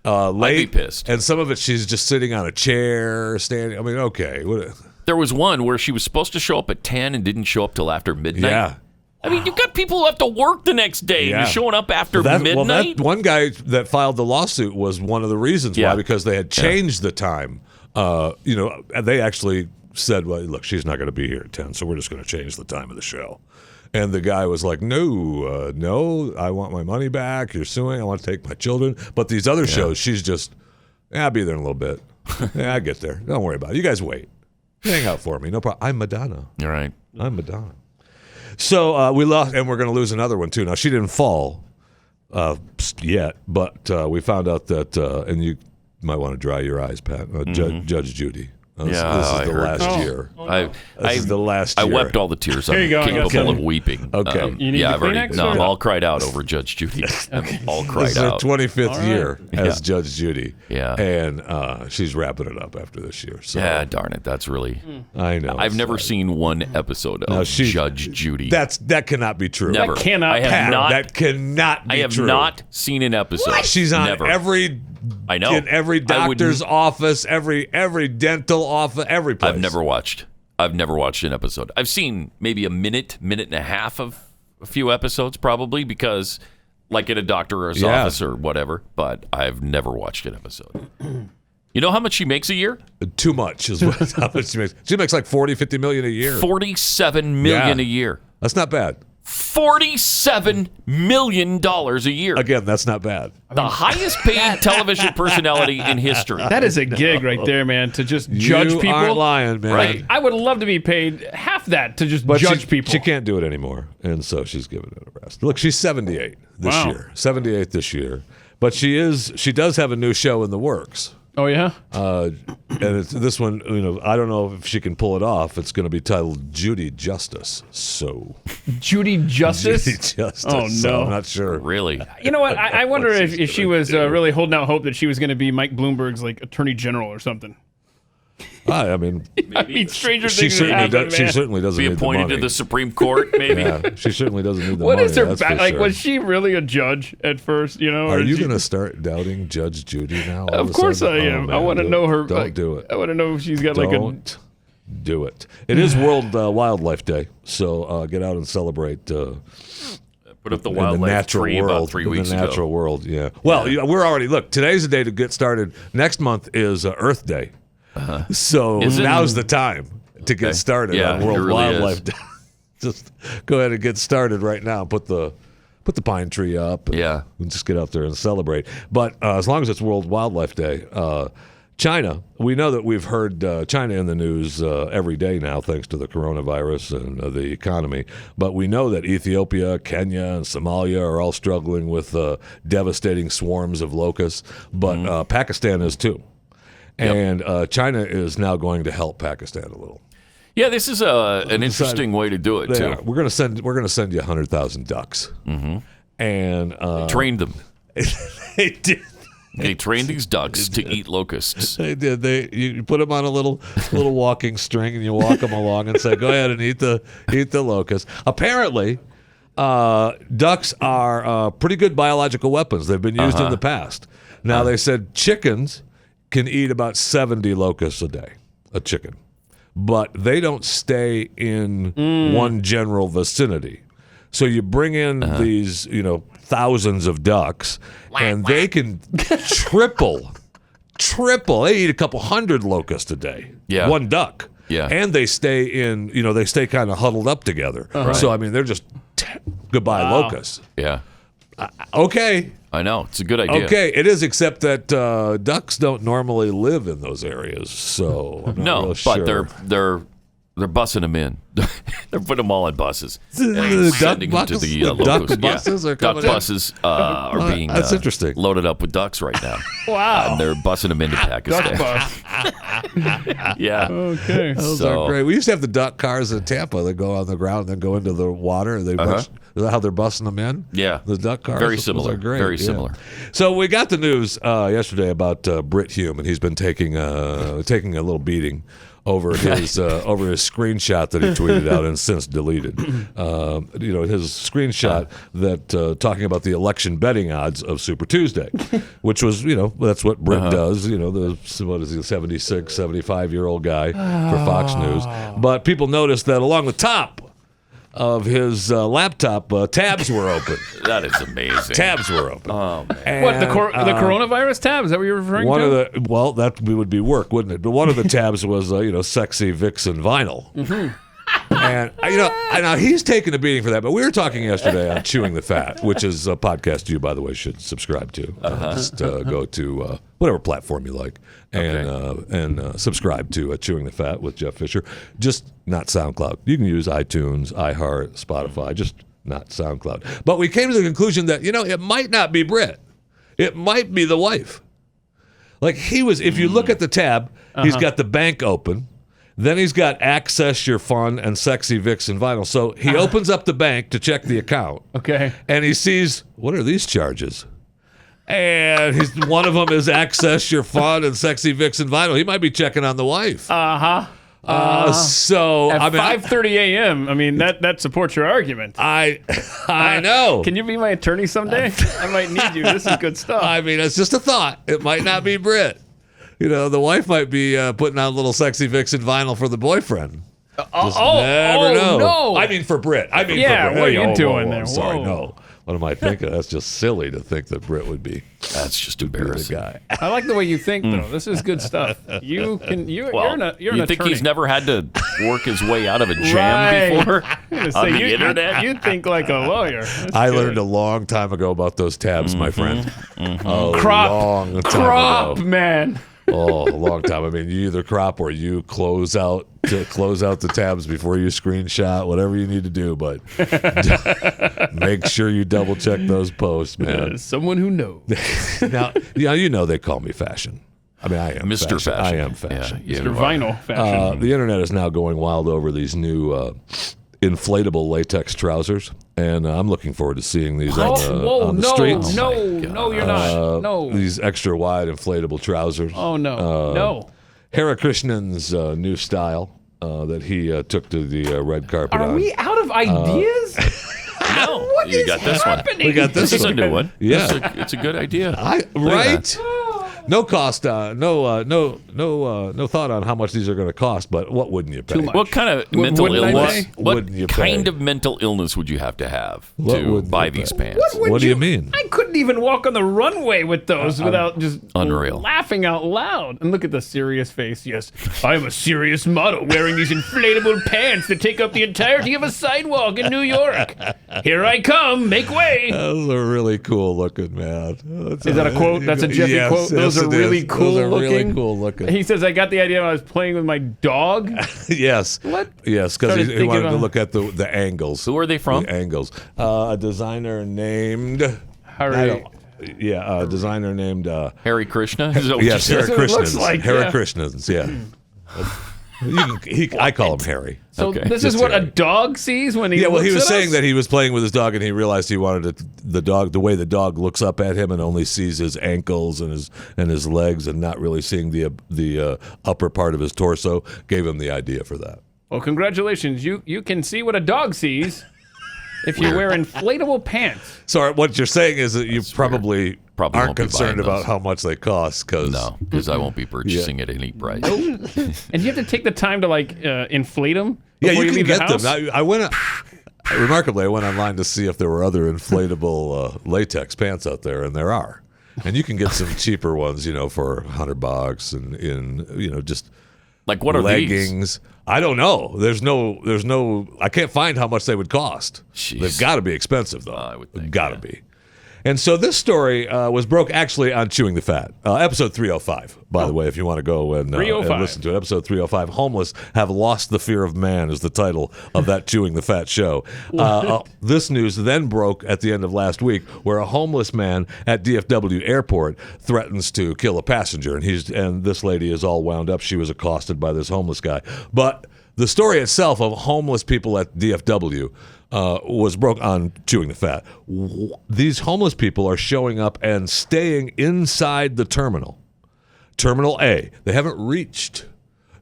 Late. I'd be pissed. And some of it, she's just sitting on a chair, standing. I mean, okay. There was one where she was supposed to show up at 10 and didn't show up till after midnight. Yeah. I mean, you've got people who have to work the next day and you're showing up after midnight. Well, that one guy that filed the lawsuit was one of the reasons why, because they had changed the time. They actually said, well, look, she's not going to be here at 10, so we're just going to change the time of the show. And the guy was like, no, I want my money back. You're suing. I want to take my children. But these other shows, she's just, I'll be there in a little bit. I get there. Don't worry about it. You guys wait. Hang out for me. No problem. I'm Madonna. All right. I'm Madonna. So we lost, and we're going to lose another one, too. Now, she didn't fall yet, but we found out that, and you might want to dry your eyes, Pat, Judge Judy. This is the last year. This is the last year. I wept all the tears I'm capable of weeping. Okay. You need I'm all cried out over Judge Judy. I'm all cried This is her out. 25th year as Judge Judy. Yeah. And she's wrapping it up after this year. So. Yeah, darn it. That's really... I know. I've never seen one episode of Judge Judy. That cannot be true. Never. That cannot that cannot be true. I have not seen an episode. What? She's on every... I know. In every doctor's office, every dental office, every place. I've never watched an episode. I've seen maybe a minute and a half of a few episodes, probably, because like at a doctor's office or whatever, but I've never watched an episode. You know how much she makes a year? Too much is how much she makes. She makes like 40, 50 million a year. $47 million a year. That's not bad. $47 million a year. Again, that's not bad. The highest paid television personality in history. That is a gig right there, man, to just judge people. You aren't lying, man. Right. I would love to be paid half that to just judge people. She can't do it anymore, and so she's giving it a rest. Look, she's 78 this year. 78 this year. But she does have a new show in the works. Oh, yeah? And it's this one, I don't know if she can pull it off. It's going to be titled Judy Justice. So Judy Justice? Judy Justice. Oh, no. So I'm not sure. Really? You know what? I wonder if she was really holding out hope that she was going to be Mike Bloomberg's like attorney general or something. I mean, stranger she things have happened, she certainly doesn't Be need appointed the money. to the Supreme Court, maybe. Yeah, she certainly doesn't need the What money. is her that's back? for Like, sure. was she really a judge at first? Are you going to start doubting Judge Judy now? Of course I am. I want to know her. Don't do it. I want to know if she's got Don't do it. It is World Wildlife Day, so get out and celebrate. Put up the in the wildlife natural tree world, about 3 weeks in the natural world, yeah. Well, we're already today's the day to get started. Next month is Earth Day, so now's the time to get started on World Wildlife Day. Just go ahead and get started right now. Put the pine tree up. And just get out there and celebrate. But as long as it's World Wildlife Day. China, we know that we've heard China in the news every day now, thanks to the coronavirus and the economy. But we know that Ethiopia, Kenya, and Somalia are all struggling with devastating swarms of locusts. But Pakistan is too. And China is now going to help Pakistan a little. Yeah, this is an interesting way to do it too. We're going to send you 100,000 ducks, and trained them. They did. They trained these ducks to eat locusts. They did. You put them on a little walking string, and you walk them along and say, "Go ahead and eat the locust." Apparently, ducks are pretty good biological weapons. They've been used in the past. Now they said chickens can eat about 70 locusts a day. A chicken, but they don't stay in one general vicinity. So you bring in these, thousands of ducks, and they can triple. They eat a couple hundred locusts a day. Yeah. One duck. Yeah. And they stay they stay kind of huddled up together. So, I mean, they're just goodbye locusts. Yeah. Okay. I know. It's a good idea. Okay, it is, except that ducks don't normally live in those areas. So, I'm not real sure. But they're bussing them in. They're putting them all in buses. The sending them to the locusts. Duck buses are Duck coming in? buses are being That's interesting. loaded up with ducks right now. Wow. And they're bussing them into Pakistan. Yeah. Okay. Those are great. We used to have the duck cars in Tampa that go on the ground and then go into the water. And they is that how they're busting them in? Yeah. The duck cars. Very Those similar. are great. Very yeah. similar. So we got the news yesterday about Britt Hume, and he's been taking a little beating over his screenshot that he tweeted out and since deleted. His screenshot that talking about the election betting odds of Super Tuesday, which was that's what Britt does. What is he, 76, 75-year-old guy for Fox News. But people noticed that along the top of his laptop, tabs were open. That is amazing. Tabs were open. Oh, man. And, What, the coronavirus tab? Is that what you're referring to? That would be work, wouldn't it? But one of the tabs was, sexy Vixen vinyl. Mm-hmm. And, now he's taking a beating for that. But we were talking yesterday on Chewing the Fat, which is a podcast you, by the way, should subscribe to. Just go to whatever platform you like and subscribe to Chewing the Fat with Jeff Fisher. Just not SoundCloud. You can use iTunes, iHeart, Spotify, just not SoundCloud. But we came to the conclusion that, it might not be Britt. It might be the wife. Like if you look at the tab, he's got the bank open. Then he's got Access Your Fun and Sexy Vixen Vinyl. So he opens up the bank to check the account. Okay. And he sees, what are these charges? And one of them is Access Your Fun and Sexy Vixen Vinyl. He might be checking on the wife. So at 5:30 a.m. I mean, that supports your argument. I know. Can you be my attorney someday? I might need you. This is good stuff. I mean, it's just a thought. It might not be Britt. The wife might be putting out a little Sexy Vixen vinyl for the boyfriend. Never know. No. I mean for Britt. for Britt. What are you doing there? I'm sorry, Whoa. no. What am I thinking? That's just silly to think that Britt would be. That's just the embarrassing. guy. I like the way you think, though. This is good stuff. You're an you think attorney. he's never had to work his way out of a jam before on the internet? You think like a lawyer. I learned a long time ago about those tabs, my friend. A Crop, long time ago. man. Oh, a long time. I mean, you either crop or you close out the tabs before you screenshot, whatever you need to do. But make sure you double check those posts, man. Someone who knows. Now, they call me fashion. I mean, I am Mr. Fashion. I am fashion. Yeah, Mr. Vinyl fashion. The internet is now going wild over these new inflatable latex trousers, and I'm looking forward to seeing these on the streets. No, you're not. No. These extra wide inflatable trousers. Oh, no. No. Hare Krishnan's new style that he took to the red carpet on. Are we out of ideas? No, What you is got this happening? We got this This is a one. new one. Yeah. It's a good idea. Right? No cost, no thought on how much these are going to cost, but what wouldn't you pay? Too much. What kind of mental wouldn't I illness? pay? What Wouldn't you kind pay? of mental illness would you have to What to wouldn't buy you these pay? pants? What do you mean? I couldn't even walk on the runway with those without just Unreal. laughing out loud. And look at the serious face. Yes, I am a serious model wearing these inflatable pants that take up the entirety of a sidewalk in New York. Here I come. Make way. Those are really cool looking, man. Is that a quote? That's a Jeffy Yes, quote? Those yes, are it really is. cool Those are looking. really cool looking. He says, I got the idea when I was playing with my dog. Yes. What? Yes, because Started he thinking wanted to about- look at the angles. Who are they from? The angles. A designer named. Hurry. A designer named. Hare Krishna? Is that what Yes, you Hare said? what it looks Krishnans. like, Hare yeah. Krishnans, yeah. I call him Harry. So Okay. this is Just what a Harry. dog sees when he Yeah, well, he looks was at saying us? that he was playing with his dog and he realized he wanted the way the dog looks up at him and only sees his ankles and his legs and not really seeing the upper part of his torso. Gave him the idea for that. Well, congratulations. You can see what a dog sees if you wear inflatable pants. So what you're saying is that you probably Probably aren't won't be concerned buying about those. how much they cost because No, because I won't be purchasing it at any price. And you have to take the time to inflate them. yeah, before you can leave the get them. house? I went. Remarkably, I went online to see if there were other inflatable latex pants out there, and there are. And you can get some cheaper ones, for $100 and in, just like what are leggings. These? I don't know. There's no. I can't find how much they would cost. Jeez. They've got to be expensive, though. I would think. Got to be. And so this story was broke actually on Chewing the Fat, episode 305, by the way, if you want to go and listen to it. Episode 305, Homeless Have Lost the Fear of Man is the title of that Chewing the Fat show. This news then broke at the end of last week where a homeless man at DFW airport threatens to kill a passenger. And this lady is all wound up. She was accosted by this homeless guy. But the story itself of homeless people at DFW was broke on Chewing the Fat. These homeless people are showing up and staying inside the terminal. Terminal A. They haven't reached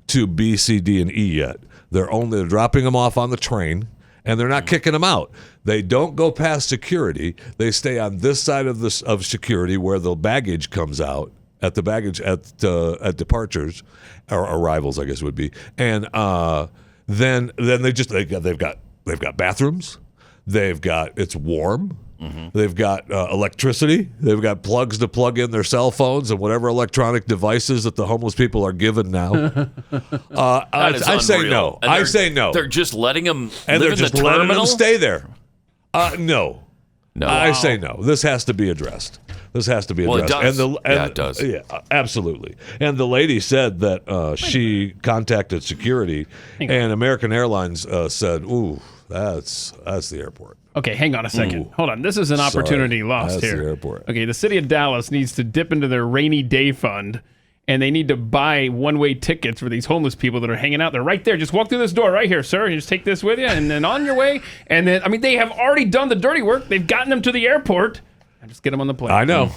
to B, C, D, and E yet. They're dropping them off on the train, and they're not kicking them out. They don't go past security. They stay on this side of security where the baggage comes out. At the baggage at departures or arrivals, I guess it would be, and then they've got bathrooms, it's warm, they've got electricity, they've got plugs to plug in their cell phones and whatever electronic devices that the homeless people are given now. I say no. I say no. They're just letting them and live they're just in the letting terminal? them stay there. No. No. I say no. This has to be addressed. This has to be addressed. Well, it does. And it does. Yeah, absolutely. And the lady said that she contacted security, and American Airlines said, "Ooh, that's the airport." Okay, hang on a second. Ooh. Hold on. This is an opportunity lost That's here. the airport. Okay, the city of Dallas needs to dip into their rainy day fund, and they need to buy one-way tickets for these homeless people that are hanging out. They're right there. Just walk through this door right here, sir. You just take this with you, and then on your way. And then, they have already done the dirty work. They've gotten them to the airport. Just get them on the plane. I know.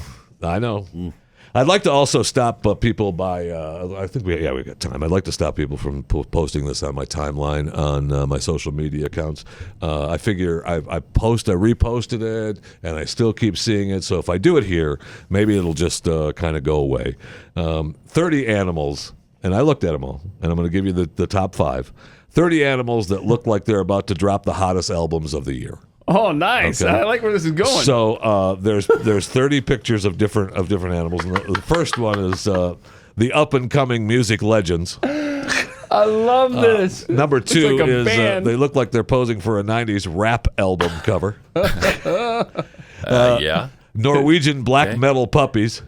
I'd like to also stop people by. I think we got time. I'd like to stop people from posting this on my timeline on my social media accounts. I figure I reposted it, and I still keep seeing it. So if I do it here, maybe it'll just kind of go away. 30 animals, and I looked at them all, and I'm going to give you the top 5. 30 animals that look like they're about to drop the hottest albums of the year. Oh, nice! Okay. I like where this is going. So there's 30 pictures of different animals. And the first one is the up and coming music legends. I love this. Number 2 like is they look like they're posing for a '90s rap album cover. Yeah. Norwegian black metal puppies.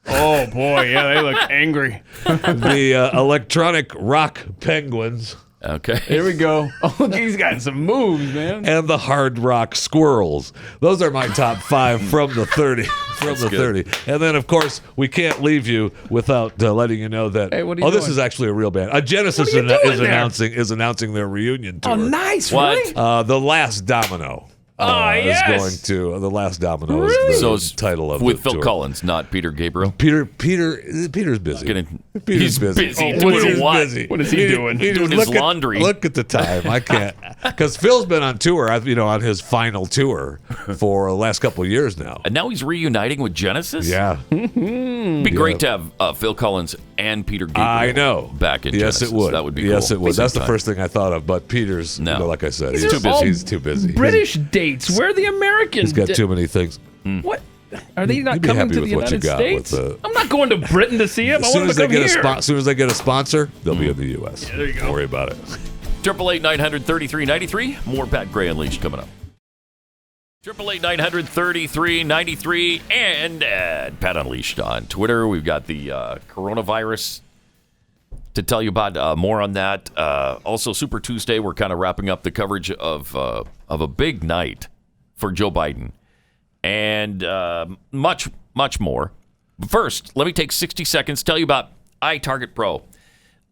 Oh boy, yeah, they look angry. The electronic rock penguins. Okay. Here we go. Oh, look, he's got some moves, man. And the hard rock squirrels. Those are my top 5 from the 30. That's good. 30. And then, of course, we can't leave you without letting you know that. Hey, what are you this doing? is actually a real band. Genesis is announcing their reunion tour. Oh, nice! What? Really? The Last Domino. Yes. Is going to the Last Domino. Really? Is So the it's title of with the Phil tour. Collins, not Peter Gabriel. Peter's busy. He's busy. Doing what? Busy. What is he doing? He's doing his laundry. Look at the time. I can't because Phil's been on tour. On his final tour for the last couple of years now. And now he's reuniting with Genesis? Yeah, It'd be great to have Phil Collins and Peter Gabriel I know. back in Yes, Genesis. it would. That would be cool. Yes, it would. That's the Sometime. first thing I thought of. But Peter's, No. like I said, These he's are too all busy. He's too busy. British dates. Where are the Americans? He's got too many things. What? Are they not You'd be coming happy to with the what you United got States? with I'm not going to Britain to see him. I As soon want as him to they come get here. as soon as they get a sponsor, they'll be in the U.S. there you go. Don't worry about it. 888-900-3393. More Pat Gray Unleashed coming up. 888-900-3393 and Pat Unleashed on Twitter. We've got the coronavirus to tell you about. More on that. Also, Super Tuesday, we're kind of wrapping up the coverage of a big night for Joe Biden. And much, much more. But first, let me take 60 seconds to tell you about iTarget Pro.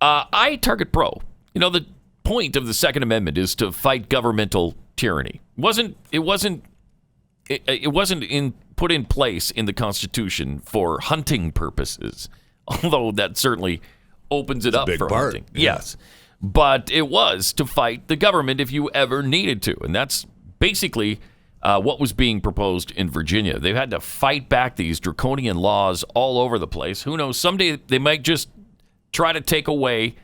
iTarget Pro, the point of the Second Amendment is to fight governmental tyranny. It wasn't put in place in the Constitution for hunting purposes, although that certainly opens it up big for part, hunting. yeah. Yes, but it was to fight the government if you ever needed to, and that's basically what was being proposed in Virginia. They've had to fight back these draconian laws all over the place. Who knows? Someday they might just try to take away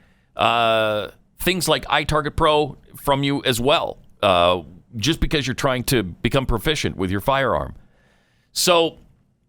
things like iTarget Pro from you as well. just because you're trying to become proficient with your firearm. So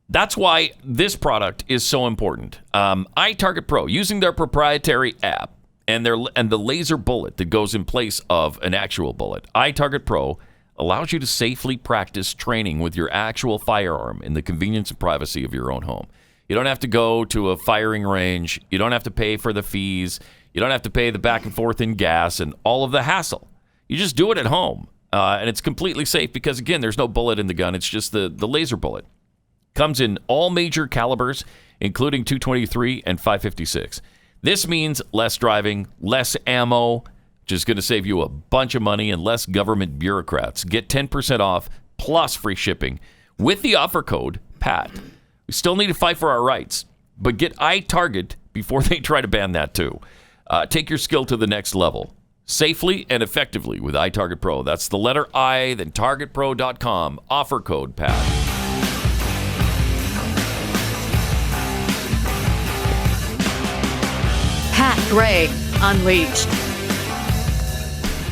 that's why this product is so important. iTarget Pro, using their proprietary app and the laser bullet that goes in place of an actual bullet, iTarget Pro allows you to safely practice training with your actual firearm in the convenience and privacy of your own home. You don't have to go to a firing range. You don't have to pay for the fees. You don't have to pay the back and forth in gas and all of the hassle. You just do it at home. And it's completely safe because, again, there's no bullet in the gun. It's just the laser bullet. Comes in all major calibers, including .223 and .556. This means less driving, less ammo, which is going to save you a bunch of money, and less government bureaucrats. Get 10% off plus free shipping with the offer code PAT. We still need to fight for our rights, but get iTarget before they try to ban that too. Take your skill to the next level safely and effectively with iTarget Pro. That's the letter I, then targetpro.com, offer code PAT. Pat Gray Unleashed.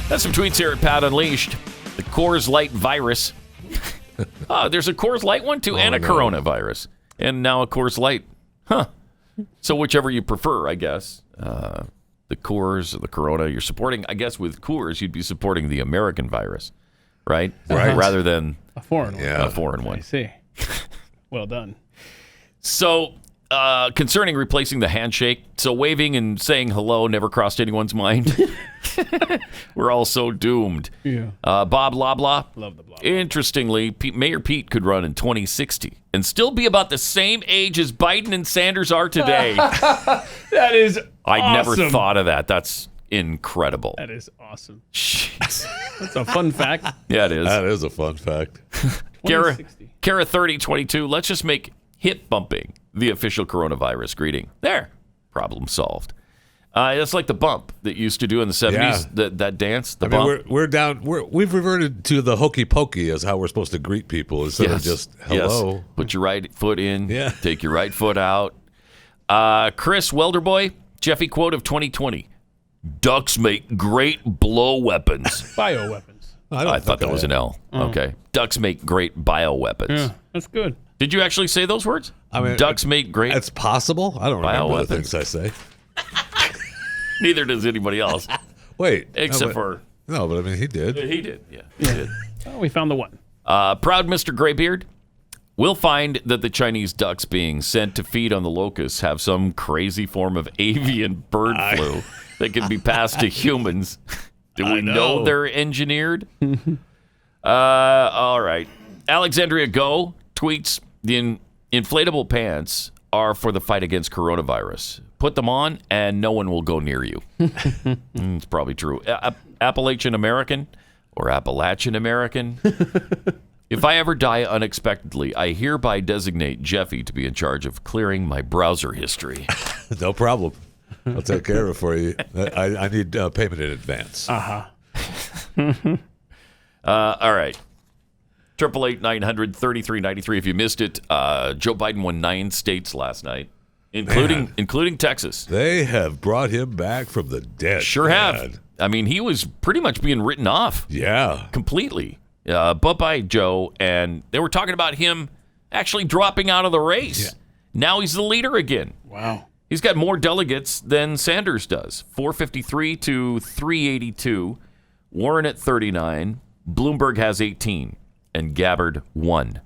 That's some tweets here at Pat Unleashed. The Coors Light virus. There's a Coors Light one too, and a coronavirus. And now a Coors Light. Huh. So whichever you prefer, I guess. The Coors or the Corona you're supporting. I guess with Coors, you'd be supporting the American virus, right? Right. Rather than a foreign one. Yeah. A foreign one. I see. Well done. So, concerning replacing the handshake, so waving and saying hello never crossed anyone's mind. We're all so doomed. Yeah. Bob Loblaw. Love the blah. Interestingly, Mayor Pete could run in 2060 and still be about the same age as Biden and Sanders are today. That is I awesome. never thought of that. That's incredible. That is awesome. Jeez. That's a fun fact. Yeah, it is. That is a fun fact. Kara 3022, let's just make hip bumping the official coronavirus greeting. There. Problem solved. It's like the bump that used to do in the 70s, that dance, the bump. We've reverted to the hokey pokey as how we're supposed to greet people instead of just hello. Yes. Put your right foot in, Yeah. Take your right foot out. Chris Welderboy, Jeffy quote of 2020. Ducks make great blow weapons. Bioweapons. I thought that was an L. Okay. Ducks make great bioweapons. Yeah, that's good. Did you actually say those words? I mean, ducks make great. It's possible. I don't remember the Bioweapons. things I say. Neither does anybody else. Wait. Except for. No, but I mean, he did. He did. Yeah. He did. Oh, we found the one. Proud Mr. Graybeard. We'll find that the Chinese ducks being sent to feed on the locusts have some crazy form of avian bird flu that can be passed to humans. Do we know they're engineered? All right. Alexandria Go tweets, the inflatable pants are for the fight against coronavirus. Put them on and no one will go near you. It's probably true. Appalachian American or Appalachian American. If I ever die unexpectedly, I hereby designate Jeffy to be in charge of clearing my browser history. No problem. I'll take care of it for you. I need payment in advance. All right. 888-900-3393. If you missed it, Joe Biden won 9 states last night, including Texas. They have brought him back from the dead. Sure have. I mean, he was pretty much being written off. Yeah. Completely. Bye-bye, Joe. And they were talking about him actually dropping out of the race. Yeah. Now he's the leader again. Wow. He's got more delegates than Sanders does. 453 to 382. Warren at 39. Bloomberg has 18. And Gabbard 1.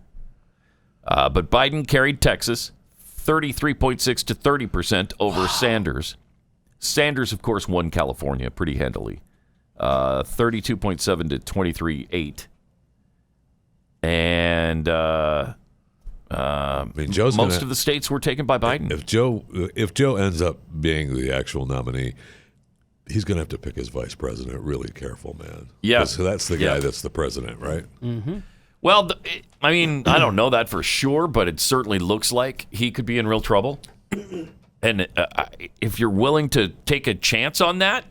But Biden carried Texas 33.6 to 30% over Sanders. Sanders, of course, won California pretty handily. 32.7 to 23.8. And most of the states were taken by Biden. If Joe ends up being the actual nominee, he's going to have to pick his vice president really careful, man. Yeah. So that's the guy that's the president, right? Mm-hmm. Well, I mean, I don't know that for sure, but it certainly looks like he could be in real trouble. And if you're willing to take a chance on that,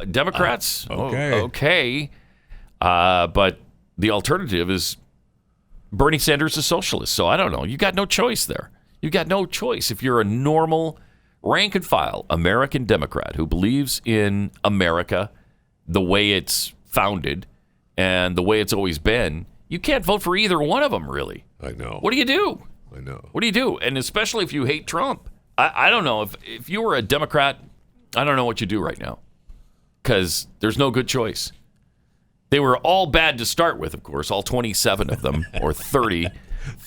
Democrats, okay. But the alternative is Bernie Sanders is socialist. So I don't know. You got no choice there. You got no choice if you're a normal rank and file American Democrat who believes in America the way it's founded and the way it's always been, you can't vote for either one of them, really. I know. What do you do? I know. What do you do? And especially if you hate Trump. I don't know. If you were a Democrat, I don't know what you do right now, because there's no good choice. They were all bad to start with, of course, all 27 of them, or 30,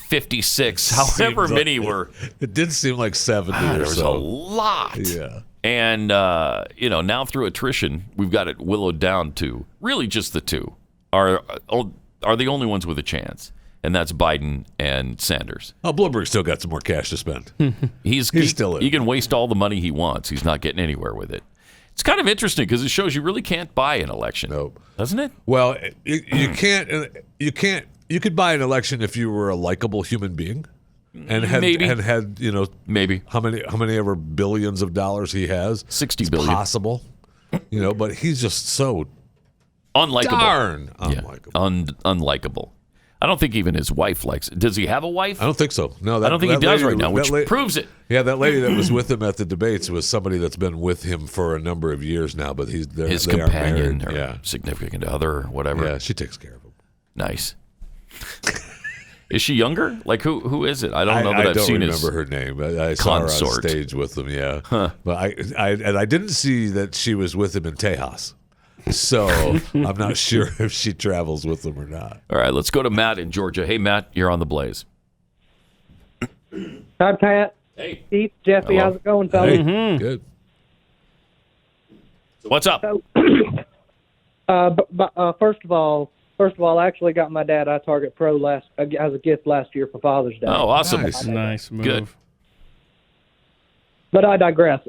56, however many were. It did seem like 70 or there was so. a lot. Yeah. And, now through attrition, we've got it willowed down to really just the two are the only ones with a chance. And that's Biden and Sanders. Oh, Bloomberg still got some more cash to spend. He's still in. He can waste all the money he wants. He's not getting anywhere with it. It's kind of interesting because it shows you really can't buy an election. Nope. Doesn't it? Well, you can't. You could buy an election if you were a likable human being, and had maybe how many ever billions of dollars he has. 60 it's billion. possible. But he's just so unlikable. Darn unlikable. Unlikable. I don't think even his wife likes it. Does he have a wife? I don't think so. No, I don't think he does right now, which proves it. Yeah, that lady that was with him at the debates was somebody that's been with him for a number of years now, but his companion or significant other or whatever. Yeah, she takes care of him. Nice. Is she younger? Like who is it? I don't know that I've seen his. I don't remember her name. I saw her on stage with him. Yeah, but I didn't see that she was with him in Tejas. So I'm not sure if she travels with them or not. All right, let's go to Matt in Georgia. Hey, Matt, you're on the Blaze. Hi, Pat. Hey. Steve, Jesse, Hello. how's it going, fellas? Hey, good. What's up? So, first of all, I actually got my dad iTarget Pro as a gift last year for Father's Day. Oh, awesome. Nice move. Good. But I digress.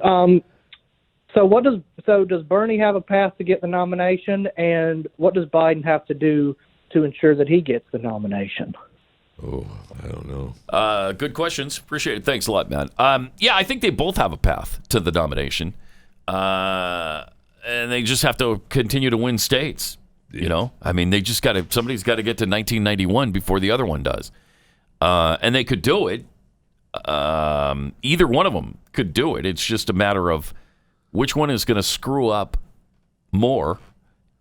So does Bernie have a path to get the nomination, and what does Biden have to do to ensure that he gets the nomination? Oh, I don't know. Good questions. Appreciate it. Thanks a lot, man. I think they both have a path to the nomination, and they just have to continue to win states. They just somebody's got to get to 1991 before the other one does, and they could do it. Either one of them could do it. It's just a matter of which one is going to screw up more,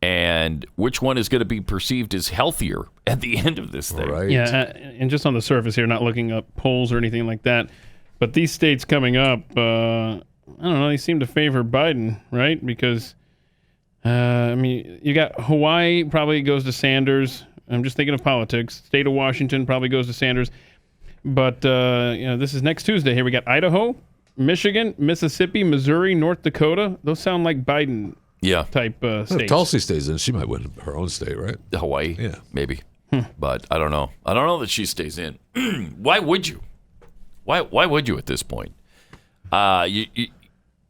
and which one is going to be perceived as healthier at the end of this thing. Right. Yeah, and just on the surface here, not looking up polls or anything like that, but these states coming up, I don't know, they seem to favor Biden, right? Because, you got Hawaii probably goes to Sanders. I'm just thinking of politics. State of Washington probably goes to Sanders. But, this is next Tuesday. Here we got Idaho, Michigan, Mississippi, Missouri, North Dakota. Those sound like Biden type states. If Tulsi stays in, she might win her own state, right? Hawaii? Yeah. Maybe. But I don't know. I don't know that she stays in. Why would you? Why would you at this point?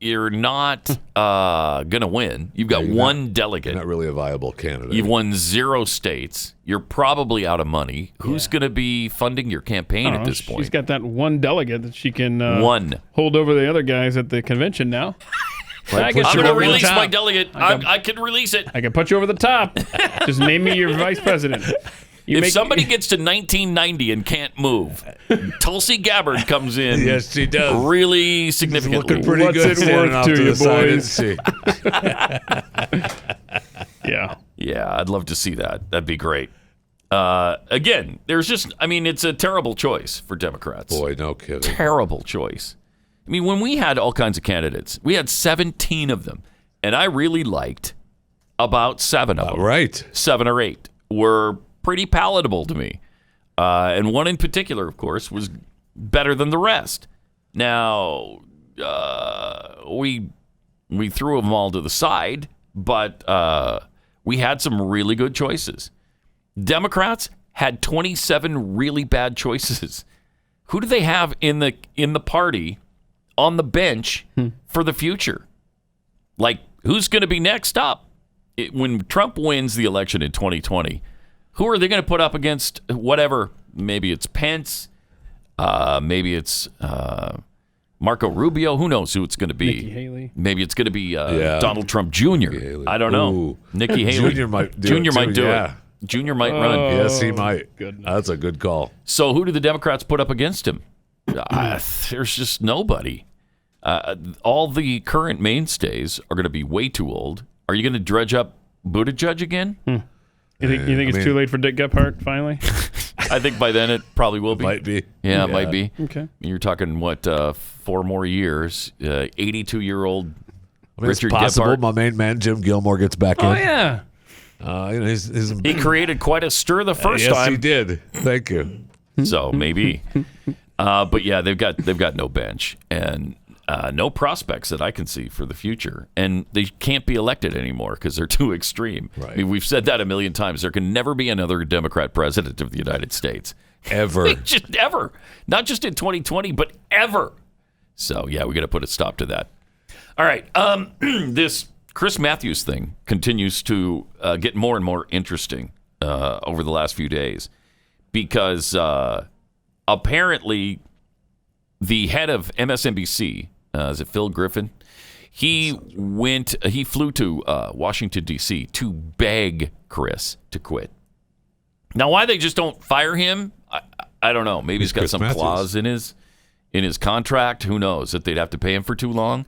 You're not going to win. You've got one delegate. You're not really a viable candidate. You've won 0 states. You're probably out of money. Who's going to be funding your campaign at this point? She's got that one delegate that she can one hold over the other guys at the convention now. I'm going to release my delegate. I can release it. I can put you over the top. Just name me your vice president. If somebody gets to 1990 and can't move, Tulsi Gabbard comes in. Yes, she does. Really significantly. Looking pretty good. What's it worth to you, boys? Yeah. Yeah, I'd love to see that. That'd be great. Again, it's a terrible choice for Democrats. Boy, no kidding. Terrible choice. I mean, when we had all kinds of candidates, we had 17 of them, and I really liked about 7 of them. Right. 7 or 8 were pretty palatable to me. And one in particular, of course, was better than the rest. Now, we threw them all to the side, but we had some really good choices. Democrats had 27 really bad choices. Who do they have in the party on the bench for the future? Like, who's going to be next up? When Trump wins the election in 2020, who are they going to put up against whatever? Maybe it's Pence. Maybe it's Marco Rubio. Who knows who it's going to be? Nikki Haley. Maybe it's going to be Donald Trump Jr. I don't know. Ooh. Nikki Haley. Junior might do it. Junior might run. Yes, he might. Goodness. That's a good call. So who do the Democrats put up against him? There's just nobody. All the current mainstays are going to be way too old. Are you going to dredge up Buttigieg again? You think it's too late for Dick Gephardt finally? I think by then it probably will be. Might be. Yeah, it might be. Okay. You're talking, 4 more years. 82-year-old Richard it's possible Gephardt. my main man, Jim Gilmore, gets back in. Oh, yeah. He created quite a stir the first yes, time. he did. Thank you. So maybe. But yeah, they've got no bench and no prospects that I can see for the future. And they can't be elected anymore because they're too extreme. Right. I mean, we've said that a million times. There can never be another Democrat president of the United States. Ever. Just ever. Not just in 2020, but ever. So yeah, we got to put a stop to that. All right. This Chris Matthews thing continues to get more and more interesting over the last few days because apparently the head of MSNBC, is it Phil Griffin? He flew to Washington, D.C. to beg Chris to quit. Now, why they just don't fire him, I don't know. Maybe he's got Chris some Matthews. clause in his contract. Who knows that they'd have to pay him for too long.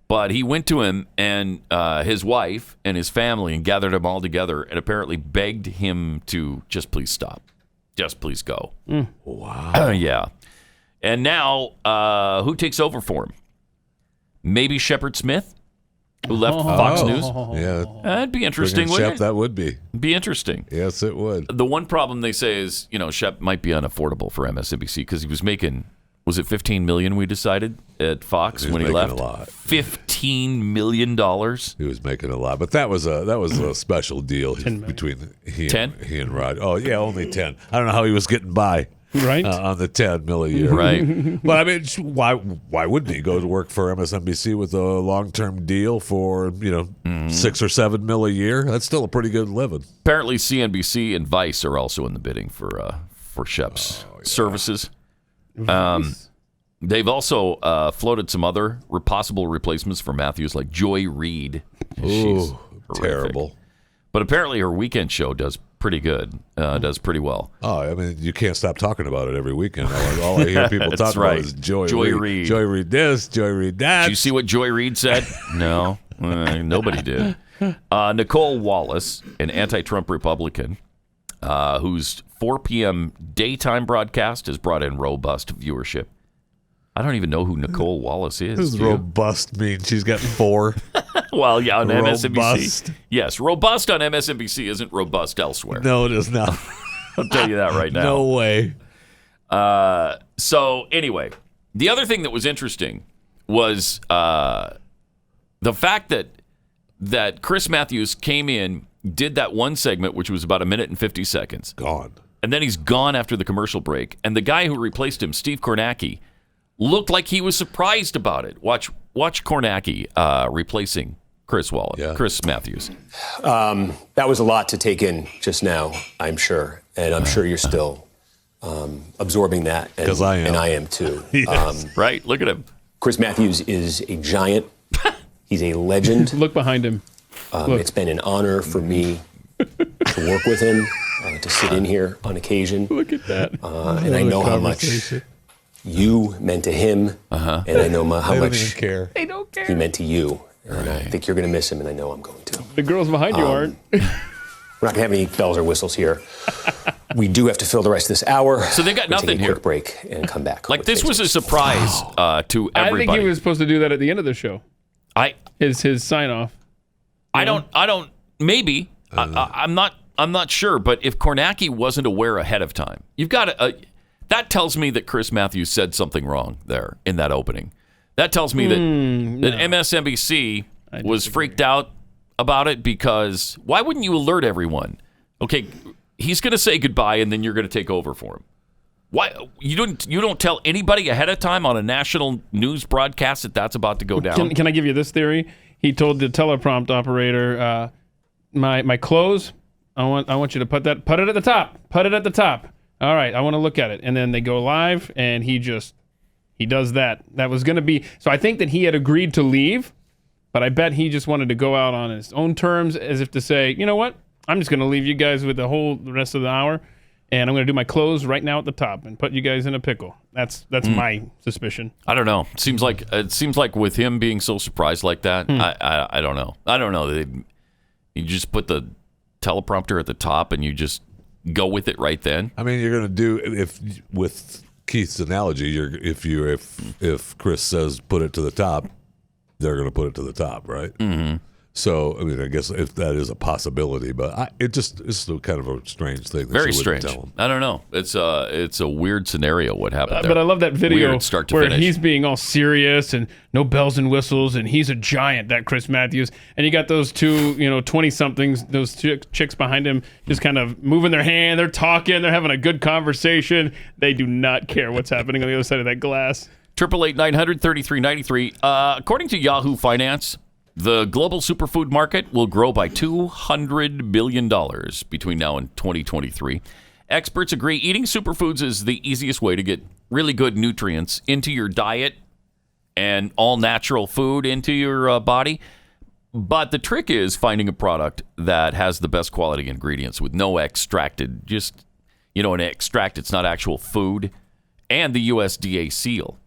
But he went to him and his wife and his family and gathered them all together and apparently begged him to just please stop. Just please go. Wow. Yeah. And now, who takes over for him? Maybe Shepard Smith, who left Fox News. Yeah. That'd be interesting, Shep, wouldn't it? that would be. Be interesting. Yes, it would. The one problem they say is, Shep might be unaffordable for MSNBC because he was making, was it $15 million we decided at Fox when he left? A lot. $15 million. He was making a lot, but that was a special deal between he and Rod. Oh yeah, only 10. I don't know how he was getting by. Right. On the 10 mil a year. Right. But I mean, why wouldn't he go to work for MSNBC with a long-term deal for, 6 or 7 mil a year? That's still a pretty good living. Apparently CNBC and Vice are also in the bidding for Shep's services. They've also floated some other possible replacements for Matthews, like Joy Reid. She's terrible. But apparently her weekend show does pretty good, does pretty well. Oh, I mean, you can't stop talking about it every weekend. All I hear people talk about is Joy Reid. Joy Reid this, Joy Reid that. Did you see what Joy Reid said? No, nobody did. Nicole Wallace, an anti-Trump Republican, whose 4 p.m. daytime broadcast has brought in robust viewership. I don't even know who Nicole Wallace is. What does robust mean? She's got 4. Well, yeah, on robust. MSNBC. Yes, robust on MSNBC isn't robust elsewhere. No, it is not. I'll tell you that right now. No way. So anyway, the other thing that was interesting was the fact that Chris Matthews came in, did that one segment, which was about 1 minute and 50 seconds. Gone. And then he's gone after the commercial break. And the guy who replaced him, Steve Kornacki, looked like he was surprised about it. Watch Kornacki replacing Chris Matthews. That was a lot to take in just now, I'm sure. And I'm sure you're still absorbing that. Because I am. And I am too. Yes. Right? Look at him. Chris Matthews is a giant. He's a legend. Look behind him. It's been an honor for me to work with him, to sit in here on occasion. Look at that. And I know how much you meant to him, and I know how much They don't care. he meant to you. And I think you're going to miss him, and I know I'm going to. The girls behind you aren't. We're not going to have any bells or whistles here. We do have to fill the rest of this hour. So they got We'll nothing take a here. Quick break and come back. Like this was a surprise to I everybody. think he was supposed to do that at the end of the show. His sign off. I don't. Maybe I'm not sure. But if Kornacki wasn't aware ahead of time, you've got to. That tells me that Chris Matthews said something wrong there in that opening. That tells me that MSNBC was freaked out about it because why wouldn't you alert everyone? Okay, he's going to say goodbye and then you're going to take over for him. Why you don't tell anybody ahead of time on a national news broadcast that that's about to go down? Can I give you this theory? He told the teleprompt operator, "My clothes. I want you to put it at the top. Put it at the top. All right, I want to look at it." And then they go live, and he does that. That was going to be so. I think that he had agreed to leave, but I bet he just wanted to go out on his own terms, as if to say, you know what? I'm just going to leave you guys with the rest of the hour. And I'm going to do my clothes right now at the top and put you guys in a pickle. That's my suspicion. I don't know. It seems like with him being so surprised like that, I don't know. I don't know. You just put the teleprompter at the top and you just go with it right then? I mean, you're going to do if with Keith's analogy, if Chris says put it to the top, they're going to put it to the top, right? Mm-hmm. So, I mean, I guess if that is a possibility, but it's kind of a strange thing. That Very she strange. Tell him. I don't know. It's a weird scenario what happened there. But I love that video Weird start to where finish. he's being all serious and no bells and whistles, and he's a giant, that Chris Matthews. And you got those two, 20-somethings, those chicks behind him just kind of moving their hand. They're talking. They're having a good conversation. They do not care what's happening on the other side of that glass. 888-900-3393. According to Yahoo Finance, the global superfood market will grow by $200 billion between now and 2023. Experts agree eating superfoods is the easiest way to get really good nutrients into your diet and all natural food into your body. But the trick is finding a product that has the best quality ingredients with no extracted, just, an extract, it's not actual food, and the USDA seal.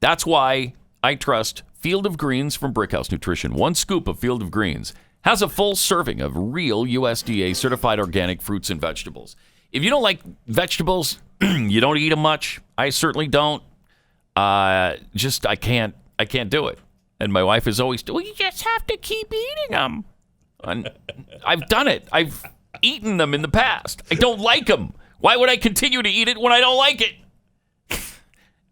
That's why I trust Field of Greens from Brickhouse Nutrition. One scoop of Field of Greens has a full serving of real USDA certified organic fruits and vegetables. If you don't like vegetables, you don't eat them much. I certainly don't. I can't do it. And my wife is always, well, you just have to keep eating them. And I've done it. I've eaten them in the past. I don't like them. Why would I continue to eat it when I don't like it?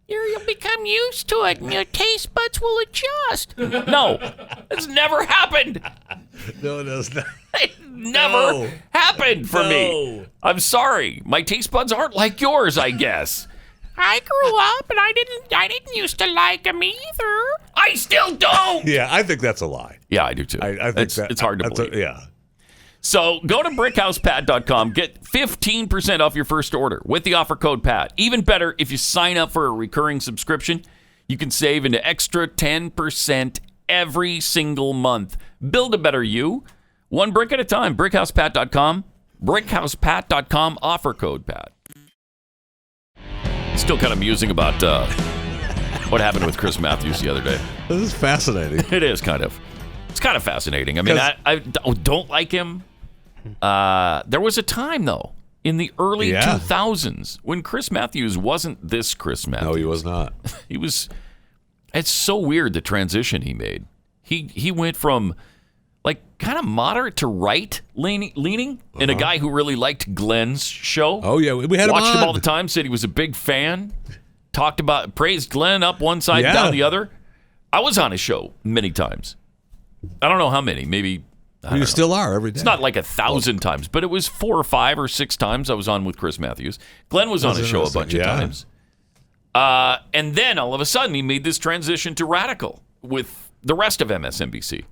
You'll become used to it, and your taste buds will adjust. No, it's never happened. No, it does not. It never happened for me. I'm sorry. My taste buds aren't like yours, I guess. I grew up, and I didn't used to like them either. I still don't. Yeah, I think that's a lie. Yeah, I do too. I think it's hard to believe. Yeah. So go to BrickHousePat.com. Get 15% off your first order with the offer code PAT. Even better, if you sign up for a recurring subscription, you can save an extra 10% every single month. Build a better you, one brick at a time. BrickHousePat.com. BrickHousePat.com, offer code PAT. Still kind of musing about what happened with Chris Matthews the other day. This is fascinating. It is kind of. It's kind of fascinating. I mean, I don't like him. There was a time, though, in the early 2000s when Chris Matthews wasn't this Chris Matthews. No, he was not. He was. It's so weird, the transition he made. He went from, like, kind of moderate to right leaning, and a guy who really liked Glenn's show. Oh, yeah. We had watched him him all the time, said he was a big fan, praised Glenn up one side, down the other. I was on his show many times. I don't know how many, maybe. You still are every day. It's not like 1,000 times, but it was 4 or 5 or 6 times I was on with Chris Matthews. Glenn was on his show a bunch of times. And then all of a sudden he made this transition to radical with the rest of MSNBC.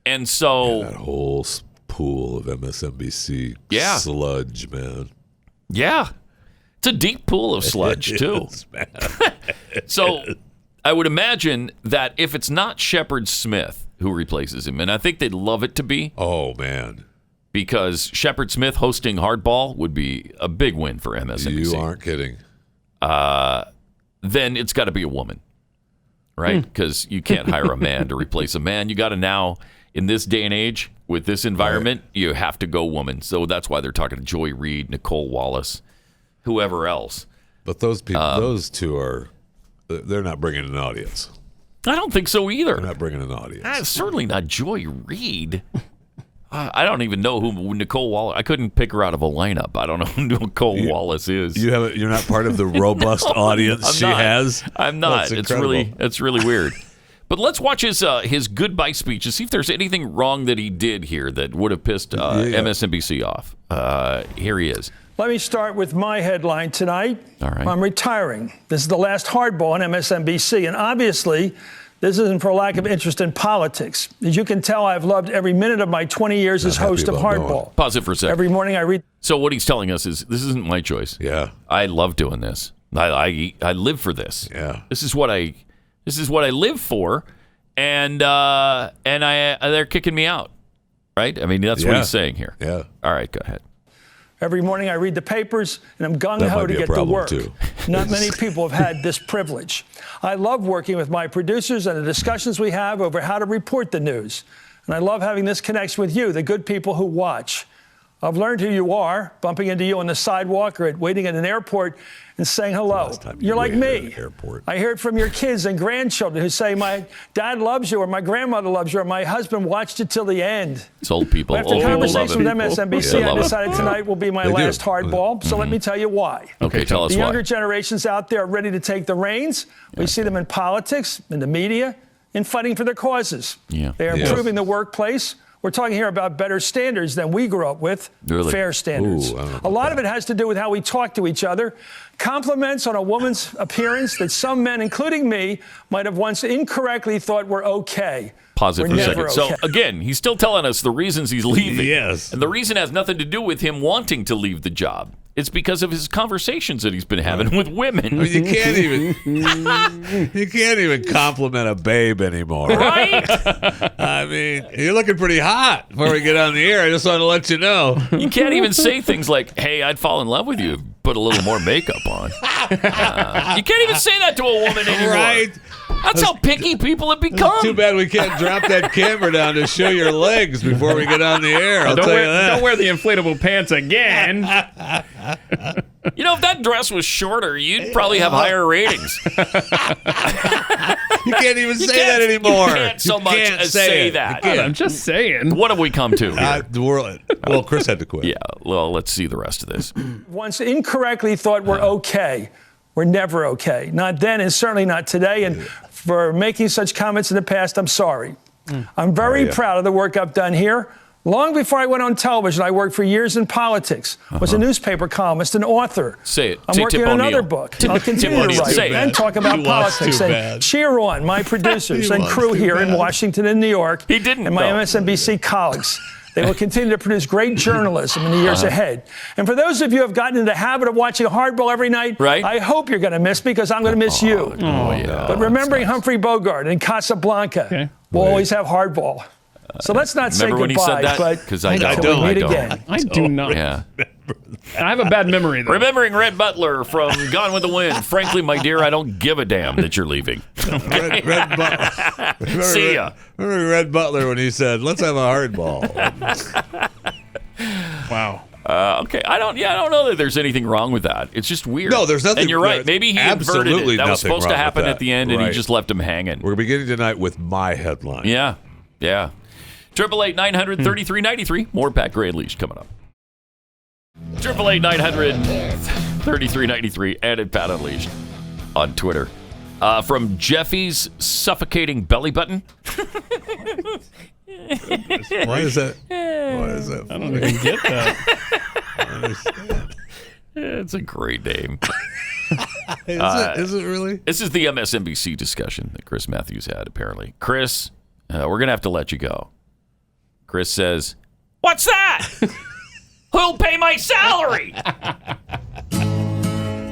And so. That whole pool of MSNBC sludge, man. Yeah. It's a deep pool of sludge, too. So I would imagine that if it's not Shepard Smith who replaces him, and I think they'd love it to be. Oh, man. Because Shepard Smith hosting Hardball would be a big win for MSNBC. You aren't kidding. Then it's got to be a woman, right? Because you can't hire a man to replace a man. You got to now, in this day and age, with this environment, you have to go woman. So that's why they're talking to Joy Reid, Nicole Wallace, whoever else. But those people, those two they're not bringing an audience. I don't think so either. They're not bringing an audience. Certainly not Joy Reid. I don't even know who Nicole Wallace. I couldn't pick her out of a lineup. I don't know who Nicole Wallace is. You're not part of the robust audience she has. I'm not. It's really weird. But let's watch his goodbye speech and see if there's anything wrong that he did here that would have pissed MSNBC off. Here he is. Let me start with my headline tonight. All right. I'm retiring. This is the last hardball on MSNBC. And obviously, this isn't for lack of interest in politics. As you can tell, I've loved every minute of my 20 years as host of Hardball. Pause it for a second. Every morning I read. So what he's telling us is this isn't my choice. Yeah. I love doing this. I live for this. Yeah. This is what I live for. And they're kicking me out. Right? I mean, that's what he's saying here. Yeah. All right, go ahead. Every morning I read the papers, and I'm gung-ho to get to work. Too. Not many people have had this privilege. I love working with my producers and the discussions we have over how to report the news. And I love having this connection with you, the good people who watch. I've learned who you are, bumping into you on the sidewalk or waiting at an airport and saying hello. You're like me. I hear it from your kids and grandchildren who say, my dad loves you, or my grandmother loves you, or my husband watched it till the end. It's old people. After conversation with MSNBC, I decided tonight will be my last hardball. So let me tell you why. Okay, tell us why. why. The younger generations out there are ready to take the reins. We see them in politics, in the media, in fighting for their causes. Yeah. They are improving the workplace. We're talking here about better standards than we grew up with, fair standards. A lot of it has to do with how we talk to each other. Compliments on a woman's appearance that some men, including me, might have once incorrectly thought were okay. Pause it We're for a second. never So, okay. again, he's still telling us the reasons he's leaving. Yes. And the reason has nothing to do with him wanting to leave the job. It's because of his conversations that he's been having with women. I mean, you can't even compliment a babe anymore. Right? I mean, you're looking pretty hot before we get on the air. I just want to let you know. You can't even say things like, hey, I'd fall in love with you, put a little more makeup on. You can't even say that to a woman anymore. Right? That's how picky people have become. Too bad we can't drop that camera down to show your legs before we get on the air. I'll tell you that. Don't wear the inflatable pants again. You know, if that dress was shorter, you'd probably have higher ratings. You can't even say that anymore. You can't so much as say that. I'm just saying. What have we come to here? Well, Chris had to quit. Yeah, well, let's see the rest of this. Once incorrectly thought we're okay. We're never okay. Not then and certainly not today. And for making such comments in the past, I'm sorry. I'm very proud of the work I've done here. Long before I went on television, I worked for years in politics, was a newspaper columnist, an author. Say it. I'm Say working Tip on another O'Neill. book. I'll continue to write and talk about politics. And cheer on my producers and crew here in Washington and New York. He didn't, and my though. MSNBC colleagues. They will continue to produce great journalism in the years ahead. And for those of you who have gotten into the habit of watching Hardball every night, I hope you're going to miss me because I'm going to miss you. But remembering Humphrey Bogart and Casablanca, we'll always have Hardball. So let's not say Remember when he goodbye, said that? but Because I until we meet again. I do not. Yeah. I have a bad memory, though. Remembering Red Butler from Gone with the Wind. Frankly, my dear, I don't give a damn that you're leaving. Red Butler. See ya. Remember Red Butler when he said, "Let's have a hardball." Wow. Okay, I don't know that there's anything wrong with that. It's just weird. No, there's nothing. And you're right. Maybe he inverted it. That was supposed to happen at the end, and he just left him hanging. We're beginning tonight with my headline. Yeah. 888-900-3393. More Pat Gray Unleashed coming up. 888-900-3393 and at Pat Unleashed on Twitter. From Jeffy's suffocating belly button. Why is that? I don't even get that. I don't understand. It's a great name. Is it really? This is the MSNBC discussion that Chris Matthews had, apparently. Chris, we're going to have to let you go. Chris says, "What's that? Who'll pay my salary?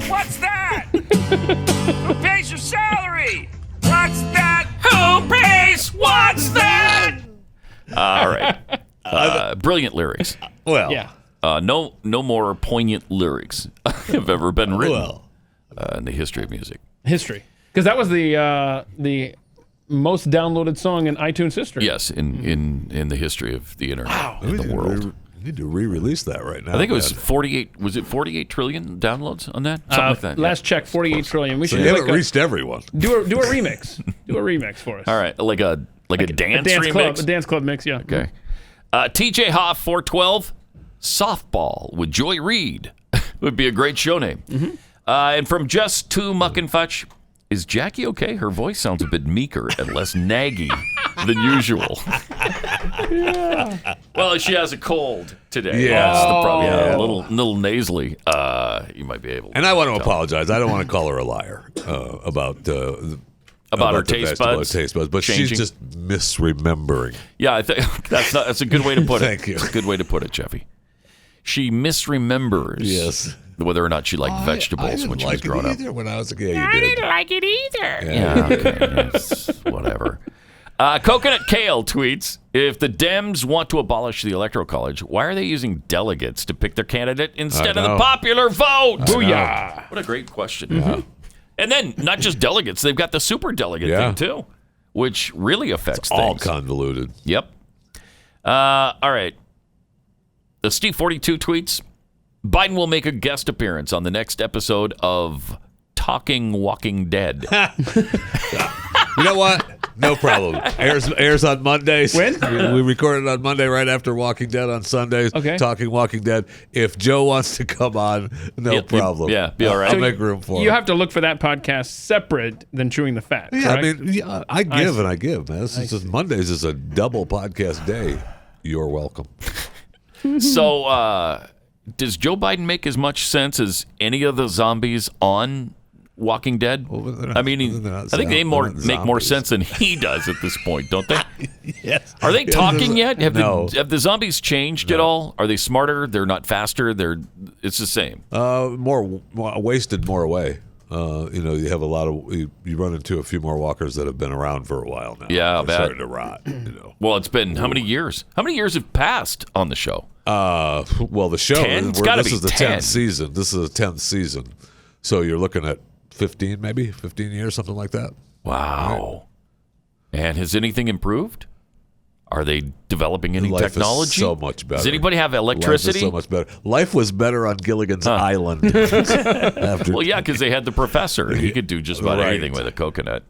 What's that? Who pays your salary? What's that? Who pays? What's that?" All right. Brilliant lyrics. Well, Yeah. No more poignant lyrics have ever been written in the history of music. History. Because that was the most downloaded song in iTunes history. Yes, in the history of the internet in the world. You need to re-release that right now. I think it was 48. Was it 48 trillion downloads on that? Something like that. Last check, 48 trillion. We So should you do haven't reached everyone. do a remix. Do a remix for us. All right, like a dance remix. Club, a dance club mix. Yeah. Okay. TJ Hoff 412 softball with Joy Reid would be a great show name. And from Just Two Muck and Fudge, is Jackie okay? Her voice sounds a bit meeker and less naggy than usual. Well, she has a cold today. Yeah. That's the problem. Yeah, a little nasally. You might be able to. And I want to apologize. I don't want to call her a liar about her the taste vegetable buds taste buds, but changing. she's just misremembering. Yeah, I think that's a good way to put it. Thank you. It's a good way to put it, Jeffy. She misremembers. Yes. Whether or not she liked vegetables when she was growing up. When I was a kid, I didn't like it either. Yeah, okay. Yes, whatever. Coconut Kale tweets, if the Dems want to abolish the Electoral College, why are they using delegates to pick their candidate instead of the popular vote? Booyah. What a great question. And then, not just delegates, they've got the super delegate thing, too, which really affects all things. convoluted. Yep. All right. Steve 42 tweets, Biden will make a guest appearance on the next episode of Talking Walking Dead. You know what? No problem. Airs on Mondays. When? We recorded on Monday right after Walking Dead on Sundays. Okay. Talking Walking Dead. If Joe wants to come on, no problem. Be all right. I'll make room for him. You have to look for that podcast separate than Chewing the Fat. Yeah, correct? I mean, I give and I give, man. Mondays is a double podcast day. You're welcome. So, does Joe Biden make as much sense as any of the zombies on Walking Dead? I mean, I think they make more sense than he does at this point, don't they? Yes. Are they talking yet? Have No. the zombies changed at all? Are they smarter? They're not faster. It's the same. More wasted, more away. You have a lot of you run into a few more walkers that have been around for a while now. Yeah, they're starting to rot. Well, it's been how many years? How many years have passed on the show? Well, the show. 10? It's gotta this be is the 10. 10th season. This is the 10th season, so you're looking at 15 years, something like that. Wow. Right. And has anything improved? Are they developing any Life technology? Is so much better. Does anybody have electricity? Life is so much better. Life was better on Gilligan's Island. Well, yeah, because they had the professor. And he could do just about anything with a coconut,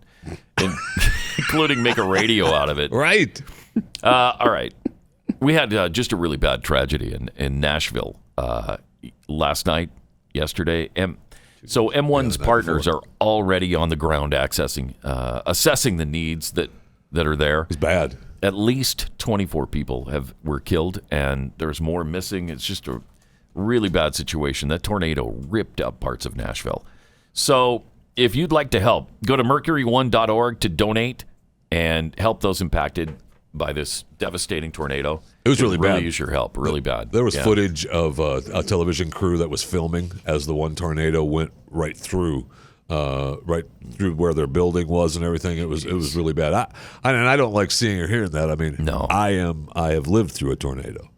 including make a radio out of it. Right. All right. We had just a really bad tragedy in Nashville last night, yesterday. So M1's partners are already on the ground assessing the needs that are there. It's bad. At least 24 people were killed, and there's more missing. It's just a really bad situation. That tornado ripped up parts of Nashville. So if you'd like to help, go to mercury1.org to donate and help those impacted by this devastating tornado. It was really bad. Use your help. Really bad. There was footage of a television crew that was filming as the one tornado went right through where their building was and everything. It was really bad. I don't like seeing or hearing that. I mean, no. I have lived through a tornado.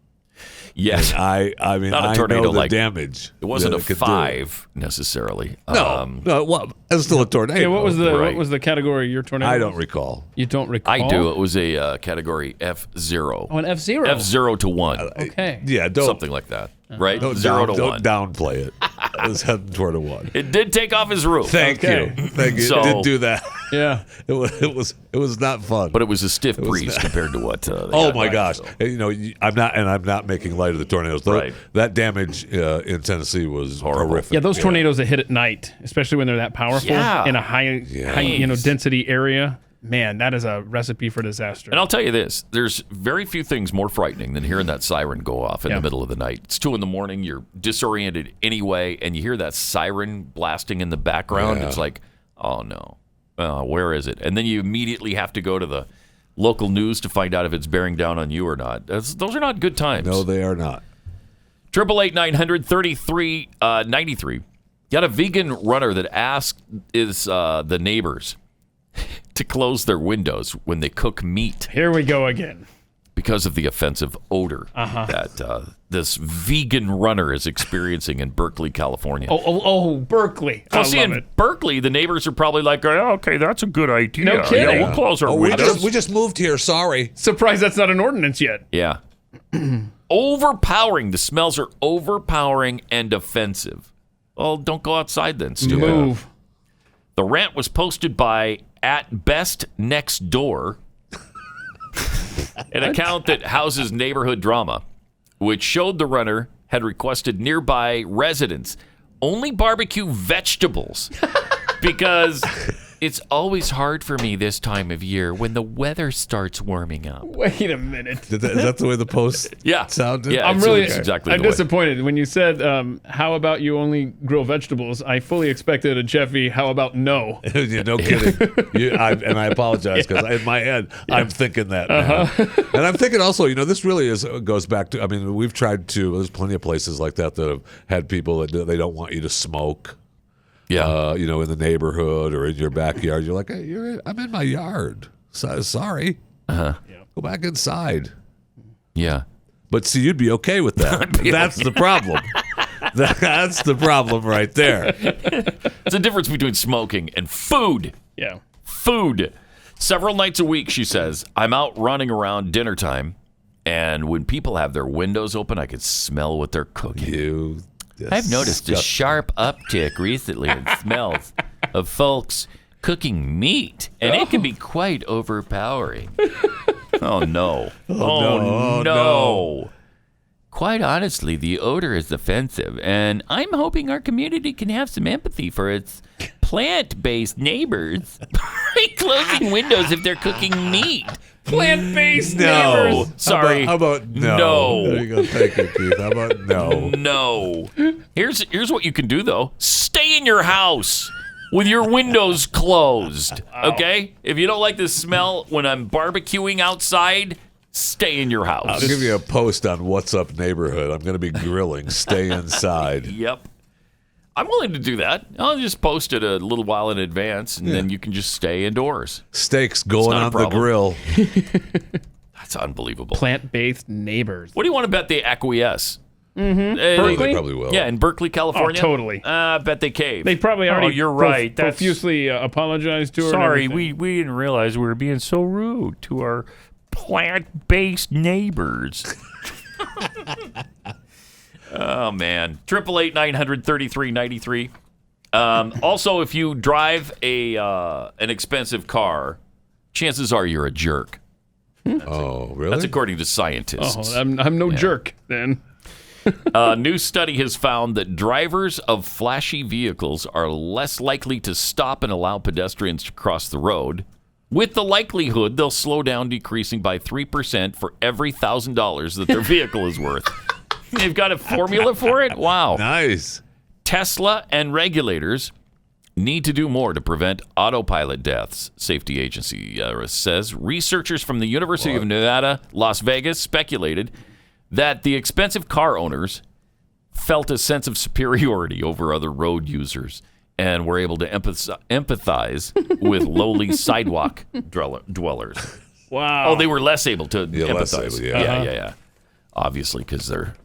Yes, I mean, not a tornado, I know the like damage. It wasn't a 5 necessarily. No, well, it's still a tornado. Yeah, what was the category of your tornado? I don't recall. You don't recall? I do. It was a category F0. Oh, an F0. F0 to 1. Okay. Yeah, something like that. Right? Don't 0 to 1. Don't downplay it. It was heading toward a 1. It did take off his roof. Thank you. So, it did do that. Yeah. It was not fun. But it was a stiff breeze compared to what. Oh my gosh! So. I'm not making light of the tornadoes. Right. That damage in Tennessee was horrific. Yeah, those tornadoes that hit at night, especially when they're that powerful in a high density area. Man, that is a recipe for disaster. And I'll tell you this, there's very few things more frightening than hearing that siren go off in the middle of the night. It's 2 a.m, you're disoriented anyway, and you hear that siren blasting in the background. It's like, oh no, where is it? And then you immediately have to go to the local news to find out if it's bearing down on you or not. Those are not good times. No, they are not. 888-900-3393. Got a vegan runner that asked the neighbors to close their windows when they cook meat. Here we go again. Because of the offensive odor that this vegan runner is experiencing in Berkeley, California. Oh, Berkeley. Well, see, in Berkeley, the neighbors are probably like, oh, okay, that's a good idea. No kidding. Yeah, we'll close our windows. We just moved here. Sorry. Surprised that's not an ordinance yet. Yeah. Overpowering. The smells are overpowering and offensive. Well, don't go outside then, stupid. Move. The rant was posted by @bestnextdoor, an account that houses neighborhood drama, which showed the runner had requested nearby residents only barbecue vegetables because it's always hard for me this time of year when the weather starts warming up. Wait a minute. Is that the way the post sounded? Yeah, I'm exactly disappointed when you said, how about you only grill vegetables? I fully expected a Jeffy, how about no? Yeah, no kidding. And I apologize because in my head, I'm thinking that now. And I'm thinking also, this really goes back to, we've tried to, there's plenty of places like that have had people that they don't want you to smoke. Yeah. In the neighborhood or in your backyard. You're like, hey, I'm in my yard. Sorry. Go back inside. Yeah. But see, you'd be okay with that. That's the problem. That's the problem right there. It's a difference between smoking and food. Yeah. Food. Several nights a week, she says, I'm out running around dinner time, And when people have their windows open, I can smell what they're cooking. I've noticed a sharp uptick recently in smells of folks cooking meat, and it can be quite overpowering. Oh, no. Oh, no. Quite honestly, the odor is offensive, and I'm hoping our community can have some empathy for its plant-based neighbors by closing windows if they're cooking meat. Plant-based neighbors. Sorry. How about no? No. There you go. Thank you, Keith. How about no? No. Here's what you can do, though. Stay in your house with your windows closed, okay? If you don't like the smell when I'm barbecuing outside, stay in your house. I'll give you a post on What's Up Neighborhood. I'm going to be grilling. Stay inside. Yep. I'm willing to do that. I'll just post it a little while in advance, and then you can just stay indoors. Steaks going on the grill. That's unbelievable. Plant-based neighbors. What do you want to bet they acquiesce? Berkeley? They probably will. Yeah, in Berkeley, California. Oh, totally. I bet they cave. They probably already you're right. That's profusely apologized to her. Sorry, and everything. we didn't realize we were being so rude to our plant-based neighbors. Oh, man. 888-900-3393. Also, if you drive an expensive car, chances are you're a jerk. Oh, really? That's according to scientists. Oh, I'm no jerk then. A new study has found that drivers of flashy vehicles are less likely to stop and allow pedestrians to cross the road, with the likelihood they'll slow down decreasing by 3% for every $1,000 that their vehicle is worth. They've got a formula for it? Wow. Nice. Tesla and regulators need to do more to prevent autopilot deaths, safety agency says. Researchers from the University of Nevada, Las Vegas, speculated that the expensive car owners felt a sense of superiority over other road users and were able to empathize with lowly sidewalk dwellers. Wow. Oh, they were less able to empathize. Yeah. Obviously, because they're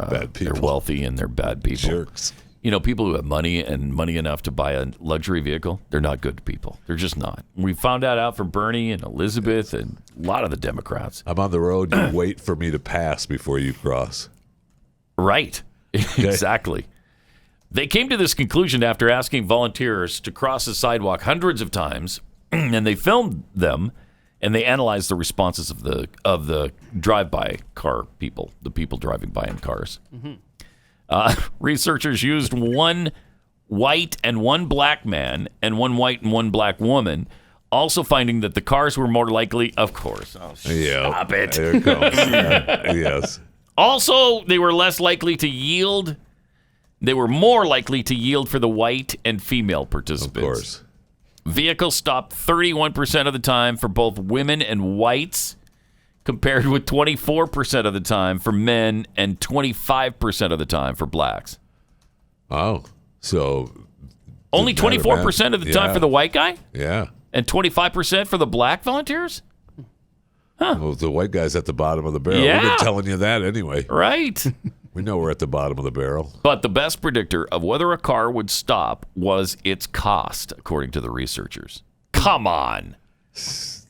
bad people. They're wealthy and they're bad people. Jerks. You know, people who have money enough to buy a luxury vehicle, they're not good people. They're just not. We found that out from Bernie and Elizabeth and a lot of the Democrats. I'm on the road. You wait for me to pass before you cross. Right. Okay. Exactly. They came to this conclusion after asking volunteers to cross the sidewalk hundreds of times, and they filmed them, and they analyzed the responses of the drive-by car people, the people driving by in cars. Mm-hmm. Researchers used one white and one black man and one white and one black woman, also finding that the cars were more likely, of course. Oh, stop it. There it comes. Yes. Also, they were less likely to yield. They were more likely to yield for the white and female participants. Of course. Vehicles stopped 31% of the time for both women and whites, compared with 24% of the time for men and 25% of the time for blacks. Oh, so only 24% of the time for the white guy? Yeah. And 25% for the black volunteers? Huh. Well, the white guy's at the bottom of the barrel. Yeah. We've been telling you that anyway. Right. We know we're at the bottom of the barrel. But the best predictor of whether a car would stop was its cost, according to the researchers. Come on.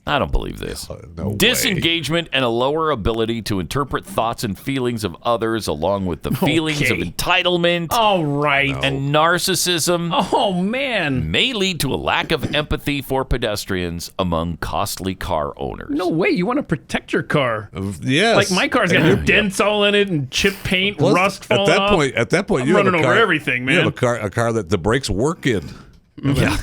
I don't believe this. No Disengagement and a lower ability to interpret thoughts and feelings of others, along with the feelings of entitlement and narcissism, may lead to a lack of empathy for pedestrians among costly car owners. No way. You want to protect your car. Yes. Like my car's got dents all in it and chip paint, rust falling off. At that point, I'm you have running a car, over everything, man. You have a car that the brakes work in. Yeah.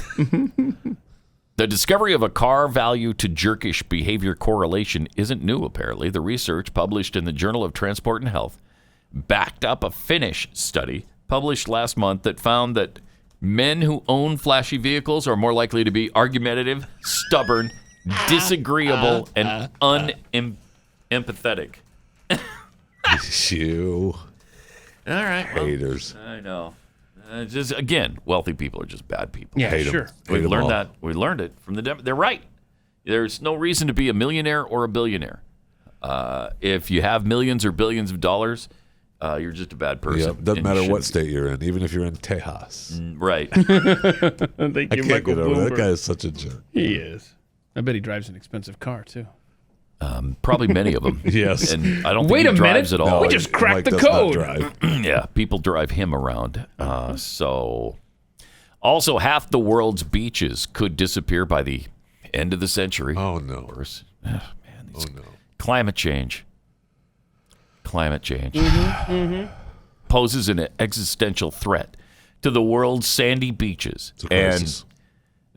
The discovery of a car value to jerkish behavior correlation isn't new, apparently. The research published in the Journal of Transport and Health backed up a Finnish study published last month that found that men who own flashy vehicles are more likely to be argumentative, stubborn, disagreeable, and unempathetic. You. All right. Haters. I know. Just again, wealthy people are just bad people. Yeah, sure. We learned that. We learned it from the. They're right. There's no reason to be a millionaire or a billionaire. If you have millions or billions of dollars, you're just a bad person. Yeah, doesn't matter what state you're in, even if you're in Tejas. Right. Thank I you, can't Michael get over that. Bloomberg. That guy is such a jerk. He is. I bet he drives an expensive car too. Probably many of them. Yes. And I don't think he drives at all. No, we just cracked the code. Yeah, people drive him around. Also, half the world's beaches could disappear by the end of the century. Oh, no. Of course. Climate change. Poses an existential threat to the world's sandy beaches. It's a crisis.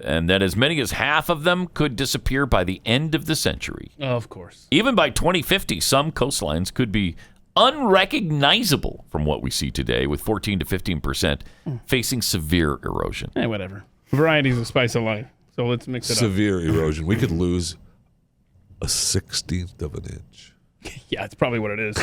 And that as many as half of them could disappear by the end of the century. Of course. Even by 2050, some coastlines could be unrecognizable from what we see today, with 14 to 15% facing severe erosion. Whatever. Variety's the spice of life. So let's mix it Severe erosion. We could lose a 16th of an inch. Yeah, it's probably what it is.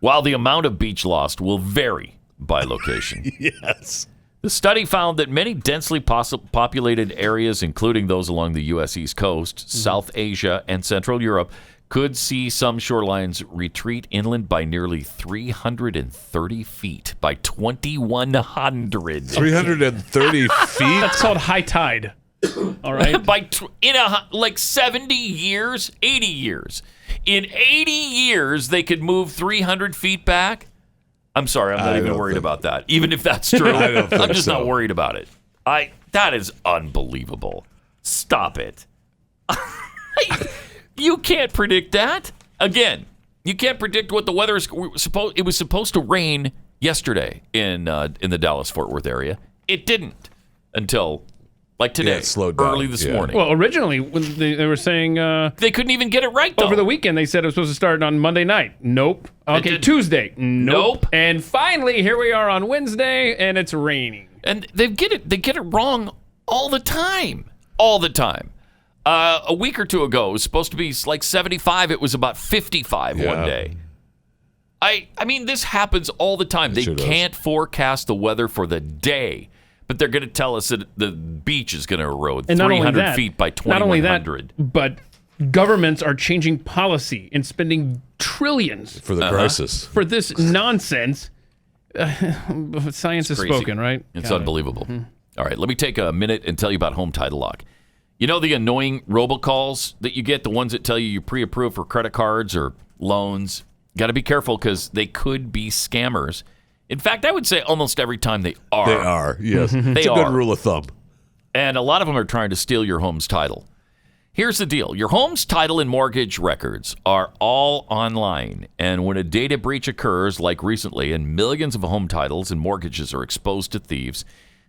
While the amount of beach lost will vary by location. Yes. The study found that many densely populated areas, including those along the U.S. East Coast, South Asia, and Central Europe, could see some shorelines retreat inland by nearly 330 feet by 2100. 330 feet? That's called high tide. All right. In 70 years, 80 years. In 80 years, they could move 300 feet back. I'm sorry, I'm not even worried about that. Even if that's true, I'm just not worried about it. That is unbelievable. Stop it. You can't predict that. Again, you can't predict what the weather is supposed. It was supposed to rain yesterday in the Dallas-Fort Worth area. It didn't until today, it slowed down. Early this morning. Well, originally when they were saying they couldn't even get it right though. Over the weekend they said it was supposed to start on Monday night. Nope. Okay, Tuesday. Nope. And finally here we are on Wednesday and it's raining. And they get it wrong all the time. All the time. A week or two ago it was supposed to be like 75. It was about 55 one day. I mean this happens all the time. They can't forecast the weather for the day. But they're going to tell us that the beach is going to erode 300 feet by 2100. Not only that, but governments are changing policy and spending trillions for the crisis. For this nonsense. Science has spoken, right? It's unbelievable. All right, let me take a minute and tell you about Home Title Lock. You know the annoying robocalls that you get, the ones that tell you you're pre-approved for credit cards or loans? Got to be careful because they could be scammers. In fact, I would say almost every time they are. They are, yes. It's a good rule of thumb. And a lot of them are trying to steal your home's title. Here's the deal. Your home's title and mortgage records are all online. And when a data breach occurs, like recently, and millions of home titles and mortgages are exposed to thieves,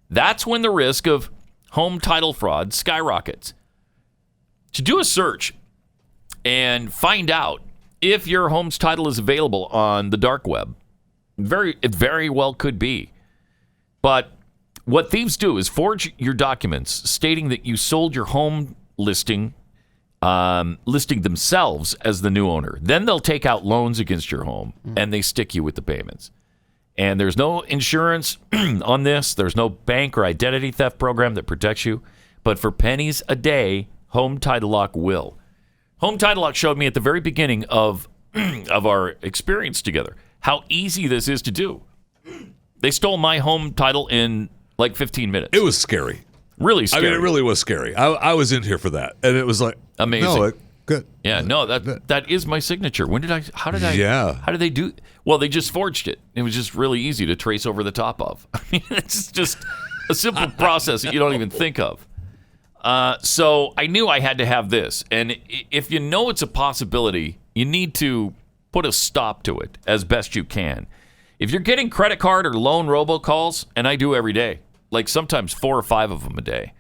that's when the risk of home title fraud skyrockets. To do a search and find out if your home's title is available on the dark web, it very well could be. But what thieves do is forge your documents stating that you sold your home listing themselves as the new owner. Then they'll take out loans against your home and they stick you with the payments. And there's no insurance on this. There's no bank or identity theft program that protects you. But for pennies a day, Home Title Lock will. Home Title Lock showed me at the very beginning of our experience together how easy this is to do. They stole my home title in like 15 minutes. It was scary. Really scary. I mean, it really was scary. I was in here for that. And it was like, amazing. No, good. Yeah, no, that is my signature. How did they do? Well, they just forged it. It was just really easy to trace over the top of. I mean, it's just a simple process that you don't even think of. So I knew I had to have this. And if you know it's a possibility, you need to put a stop to it as best you can. If you're getting credit card or loan robocalls, and I do every day, like sometimes 4 or 5 of them a day,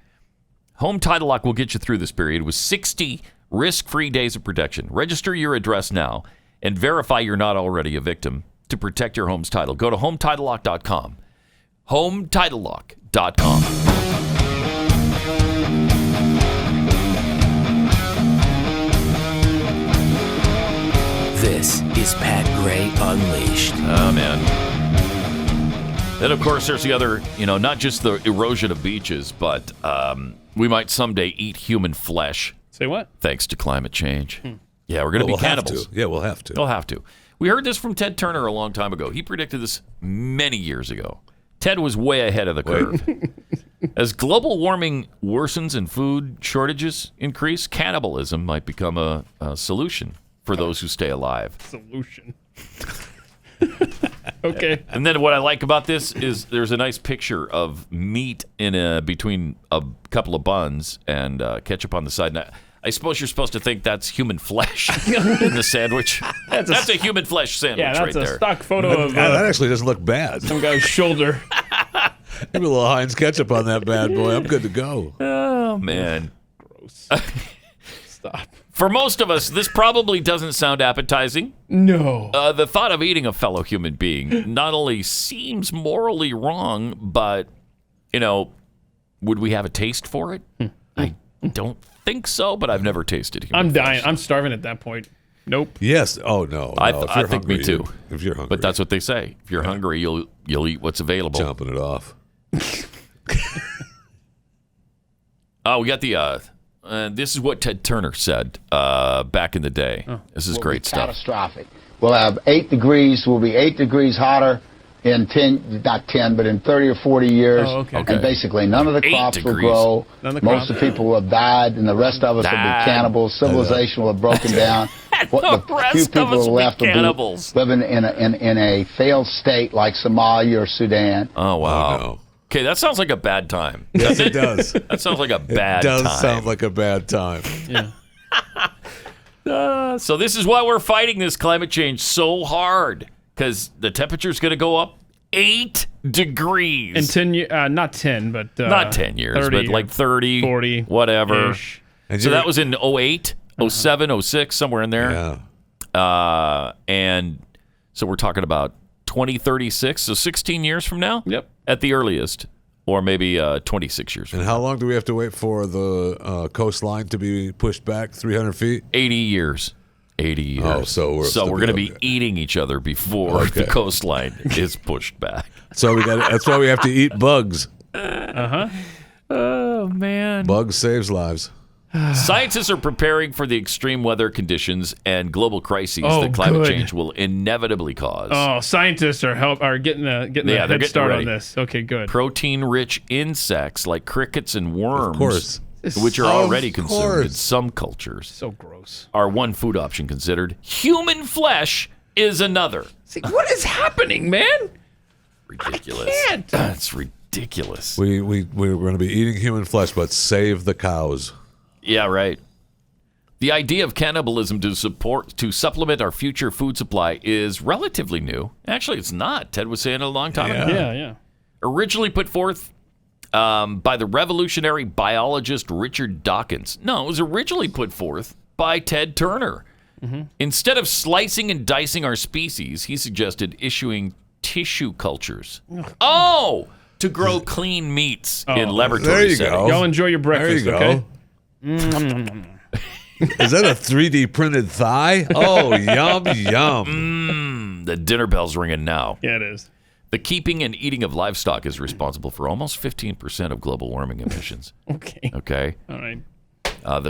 Home Title Lock will get you through this period with 60 risk-free days of protection. Register your address now and verify you're not already a victim to protect your home's title. Go to HomeTitleLock.com. HomeTitleLock.com. This is Pat Gray Unleashed. Oh, man. Then, of course, there's the other, not just the erosion of beaches, but we might someday eat human flesh. Say what? Thanks to climate change. Yeah, we're going to be cannibals. Yeah, we'll have to. We'll have to. We heard this from Ted Turner a long time ago. He predicted this many years ago. Ted was way ahead of the curve. As global warming worsens and food shortages increase, cannibalism might become a solution for those who stay alive. Solution. Okay. And then what I like about this is there's a nice picture of meat between a couple of buns and ketchup on the side. Now, I suppose you're supposed to think that's human flesh in the sandwich. That's a human flesh sandwich right there. Yeah, that's a stock photo of... that actually doesn't look bad. Some guy's shoulder. Give me a little Heinz ketchup on that bad boy. I'm good to go. Oh, man. Gross. Stop. For most of us, this probably doesn't sound appetizing. No. The thought of eating a fellow human being not only seems morally wrong, but, would we have a taste for it? I don't think so, but I've never tasted human I'm dying. flesh. I'm starving at that point. Nope. Yes. Oh, no. I think me too. If you're hungry. But that's what they say. If you're hungry, you'll eat what's available. Chomping it off. Oh, we got the... this is what Ted Turner said back in the day. This is great stuff. Catastrophic. We'll have 8 degrees. We'll be 8 degrees hotter in 30 or 40 years. Oh, okay. And basically, none of the crops will grow. Most of the people will have died, and the rest of us will be cannibals. Civilization will have broken down. The few people who are left will be living in a failed state like Somalia or Sudan. Oh, wow. Oh, no. Okay, that sounds like a bad time. Yes, it does. That sounds like a bad time. It does sound like a bad time. Yeah. So this is why we're fighting this climate change so hard, because the temperature's going to go up 8 degrees. In 10 years, not 10, but... not 10 years, but like 30, 40, whatever. So that was in 08, 07, 06, somewhere in there. Yeah. And so we're talking about 2036, so 16 years from now? Yep. At the earliest, or maybe 26 years from And how long do we have to wait for the coastline to be pushed back 300 feet? 80 years. 80 years. Oh, so we're going to be eating each other before the coastline is pushed back. So that's why we have to eat bugs. Oh, man. Bugs saves lives. Scientists are preparing for the extreme weather conditions and global crises that climate change will inevitably cause. Oh, scientists are getting a head start on this. Okay, good. Protein-rich insects like crickets and worms, which are already consumed in some cultures, so gross, are one food option considered. Human flesh is another. See, what is happening, man? Ridiculous. That's ridiculous. We're going to be eating human flesh, but save the cows. Yeah, right. The idea of cannibalism to supplement our future food supply is relatively new. Actually, it's not. Ted was saying it a long time ago. Yeah. Originally put forth by the revolutionary biologist Richard Dawkins. No, it was originally put forth by Ted Turner. Mm-hmm. Instead of slicing and dicing our species, he suggested issuing tissue cultures. To grow clean meats in laboratory settings. Y'all enjoy your breakfast, there you okay? Go. Is that a 3D printed thigh? Oh, yum, yum. The dinner bell's ringing now. Yeah, it is. The keeping and eating of livestock is responsible for almost 15% of global warming emissions. Okay. All right.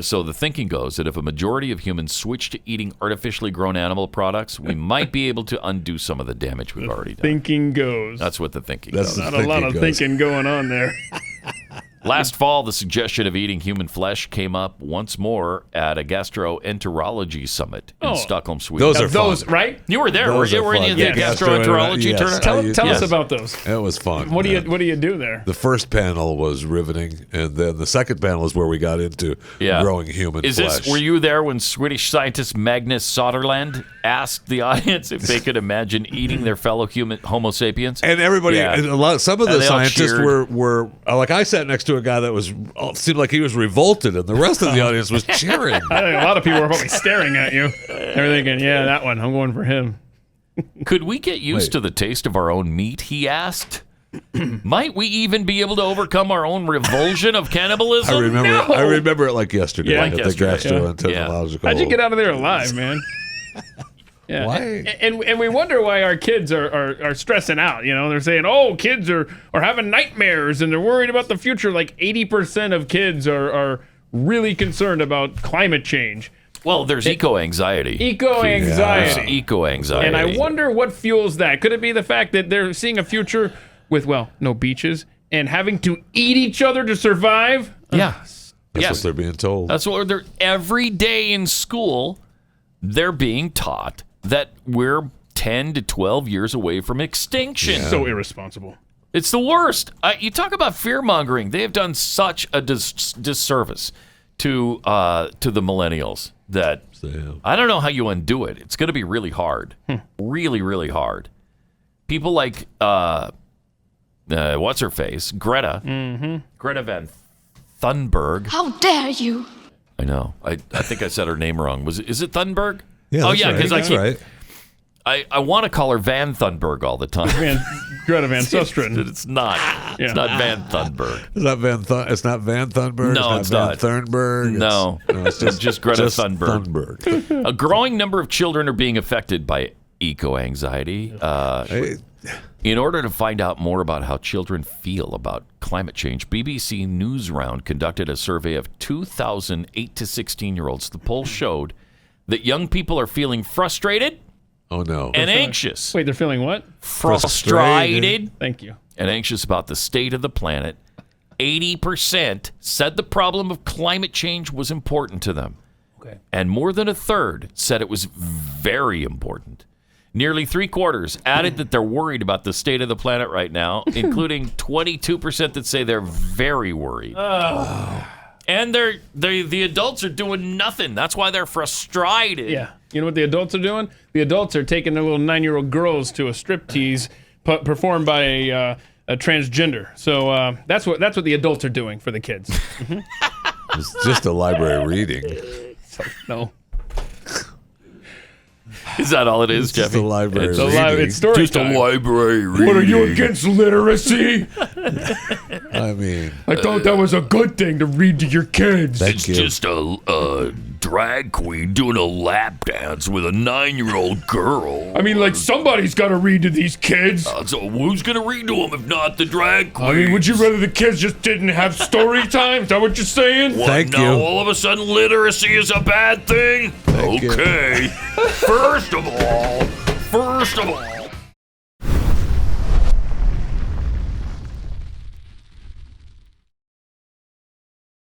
So the thinking goes that if a majority of humans switch to eating artificially grown animal products, we might be able to undo some of the damage we've already done. Thinking goes. That's what the thinking goes. Not a lot of thinking going on there. Last fall, the suggestion of eating human flesh came up once more at a gastroenterology summit in Stockholm, Sweden. Those are those, right? You were there. Were you in the gastroenterology tournament? Tell us about those. It was fun. What do you do there? The first panel was riveting, and then the second panel is where we got into growing human flesh. Were you there when Swedish scientist Magnus Soderland asked the audience if they could imagine eating their fellow human Homo sapiens? And everybody, some of the scientists were like, I sat next to a guy that seemed like he was revolted, and the rest of the audience was cheering. I think a lot of people were probably staring at you. They're thinking, yeah, that one, I'm going for him. Could we get used to the taste of our own meat, he asked. Might we even be able to overcome our own revulsion of cannibalism? I remember it like yesterday at the gastroenterological. How'd you get out of there alive, man? Yeah. Why? And we wonder why our kids are stressing out. You know, they're saying, kids are having nightmares and they're worried about the future. Like 80% of kids are really concerned about climate change. Well, there's eco-anxiety. Eco-anxiety. There's eco-anxiety. And I wonder what fuels that. Could it be the fact that they're seeing a future with, no beaches and having to eat each other to survive. Yeah. That's what they're being told. That's what they're every day in school. They're being taught that we're 10 to 12 years away from extinction. So irresponsible. It's the worst. You talk about fear mongering. They have done such a disservice to the millennials that I don't know how you undo it. It's going to be really hard, really, really hard. People like what's her face, Greta, Greta Van Thunberg. How dare you? I know. I think I said her name wrong. Is it Thunberg? Yeah. Oh yeah, because that's right. I want to call her Van Thunberg all the time. Greta Van Susteren. It's not. It's not Van Thunberg. It's not It's not Van Thunberg. No, it's not Van Thunberg. No, it's just Greta Thunberg. A growing number of children are being affected by eco-anxiety. In order to find out more about how children feel about climate change, BBC Newsround conducted a survey of 2,000 8 to 16-year-olds. The poll showed that young people are feeling frustrated. Oh, no. And anxious. Wait, they're feeling what? Frustrated. Thank you. And anxious about the state of the planet. 80% said the problem of climate change was important to them. Okay. And more than a third said it was very important. Nearly 3/4 added that they're worried about the state of the planet right now, including 22% that say they're very worried. And the adults are doing nothing. That's why they're frustrated. Yeah. You know what the adults are doing? The adults are taking their little 9-year-old girls to a striptease performed by a transgender. So that's what the adults are doing for the kids. It's just a library reading. No. Is that all it is, Jeffy? Just a library reading. It's story Just time. a library reading. What, are you against literacy? I mean, I thought that was a good thing to read to your kids. It's just a drag queen doing a lap dance with a 9-year-old girl. I mean, like, somebody's got to read to these kids. So who's going to read to them if not the drag queen? I mean, would you rather the kids just didn't have story time? Is that what you're saying? What, Thank now you. all of a sudden literacy is a bad thing? Thank you. Okay. First of all,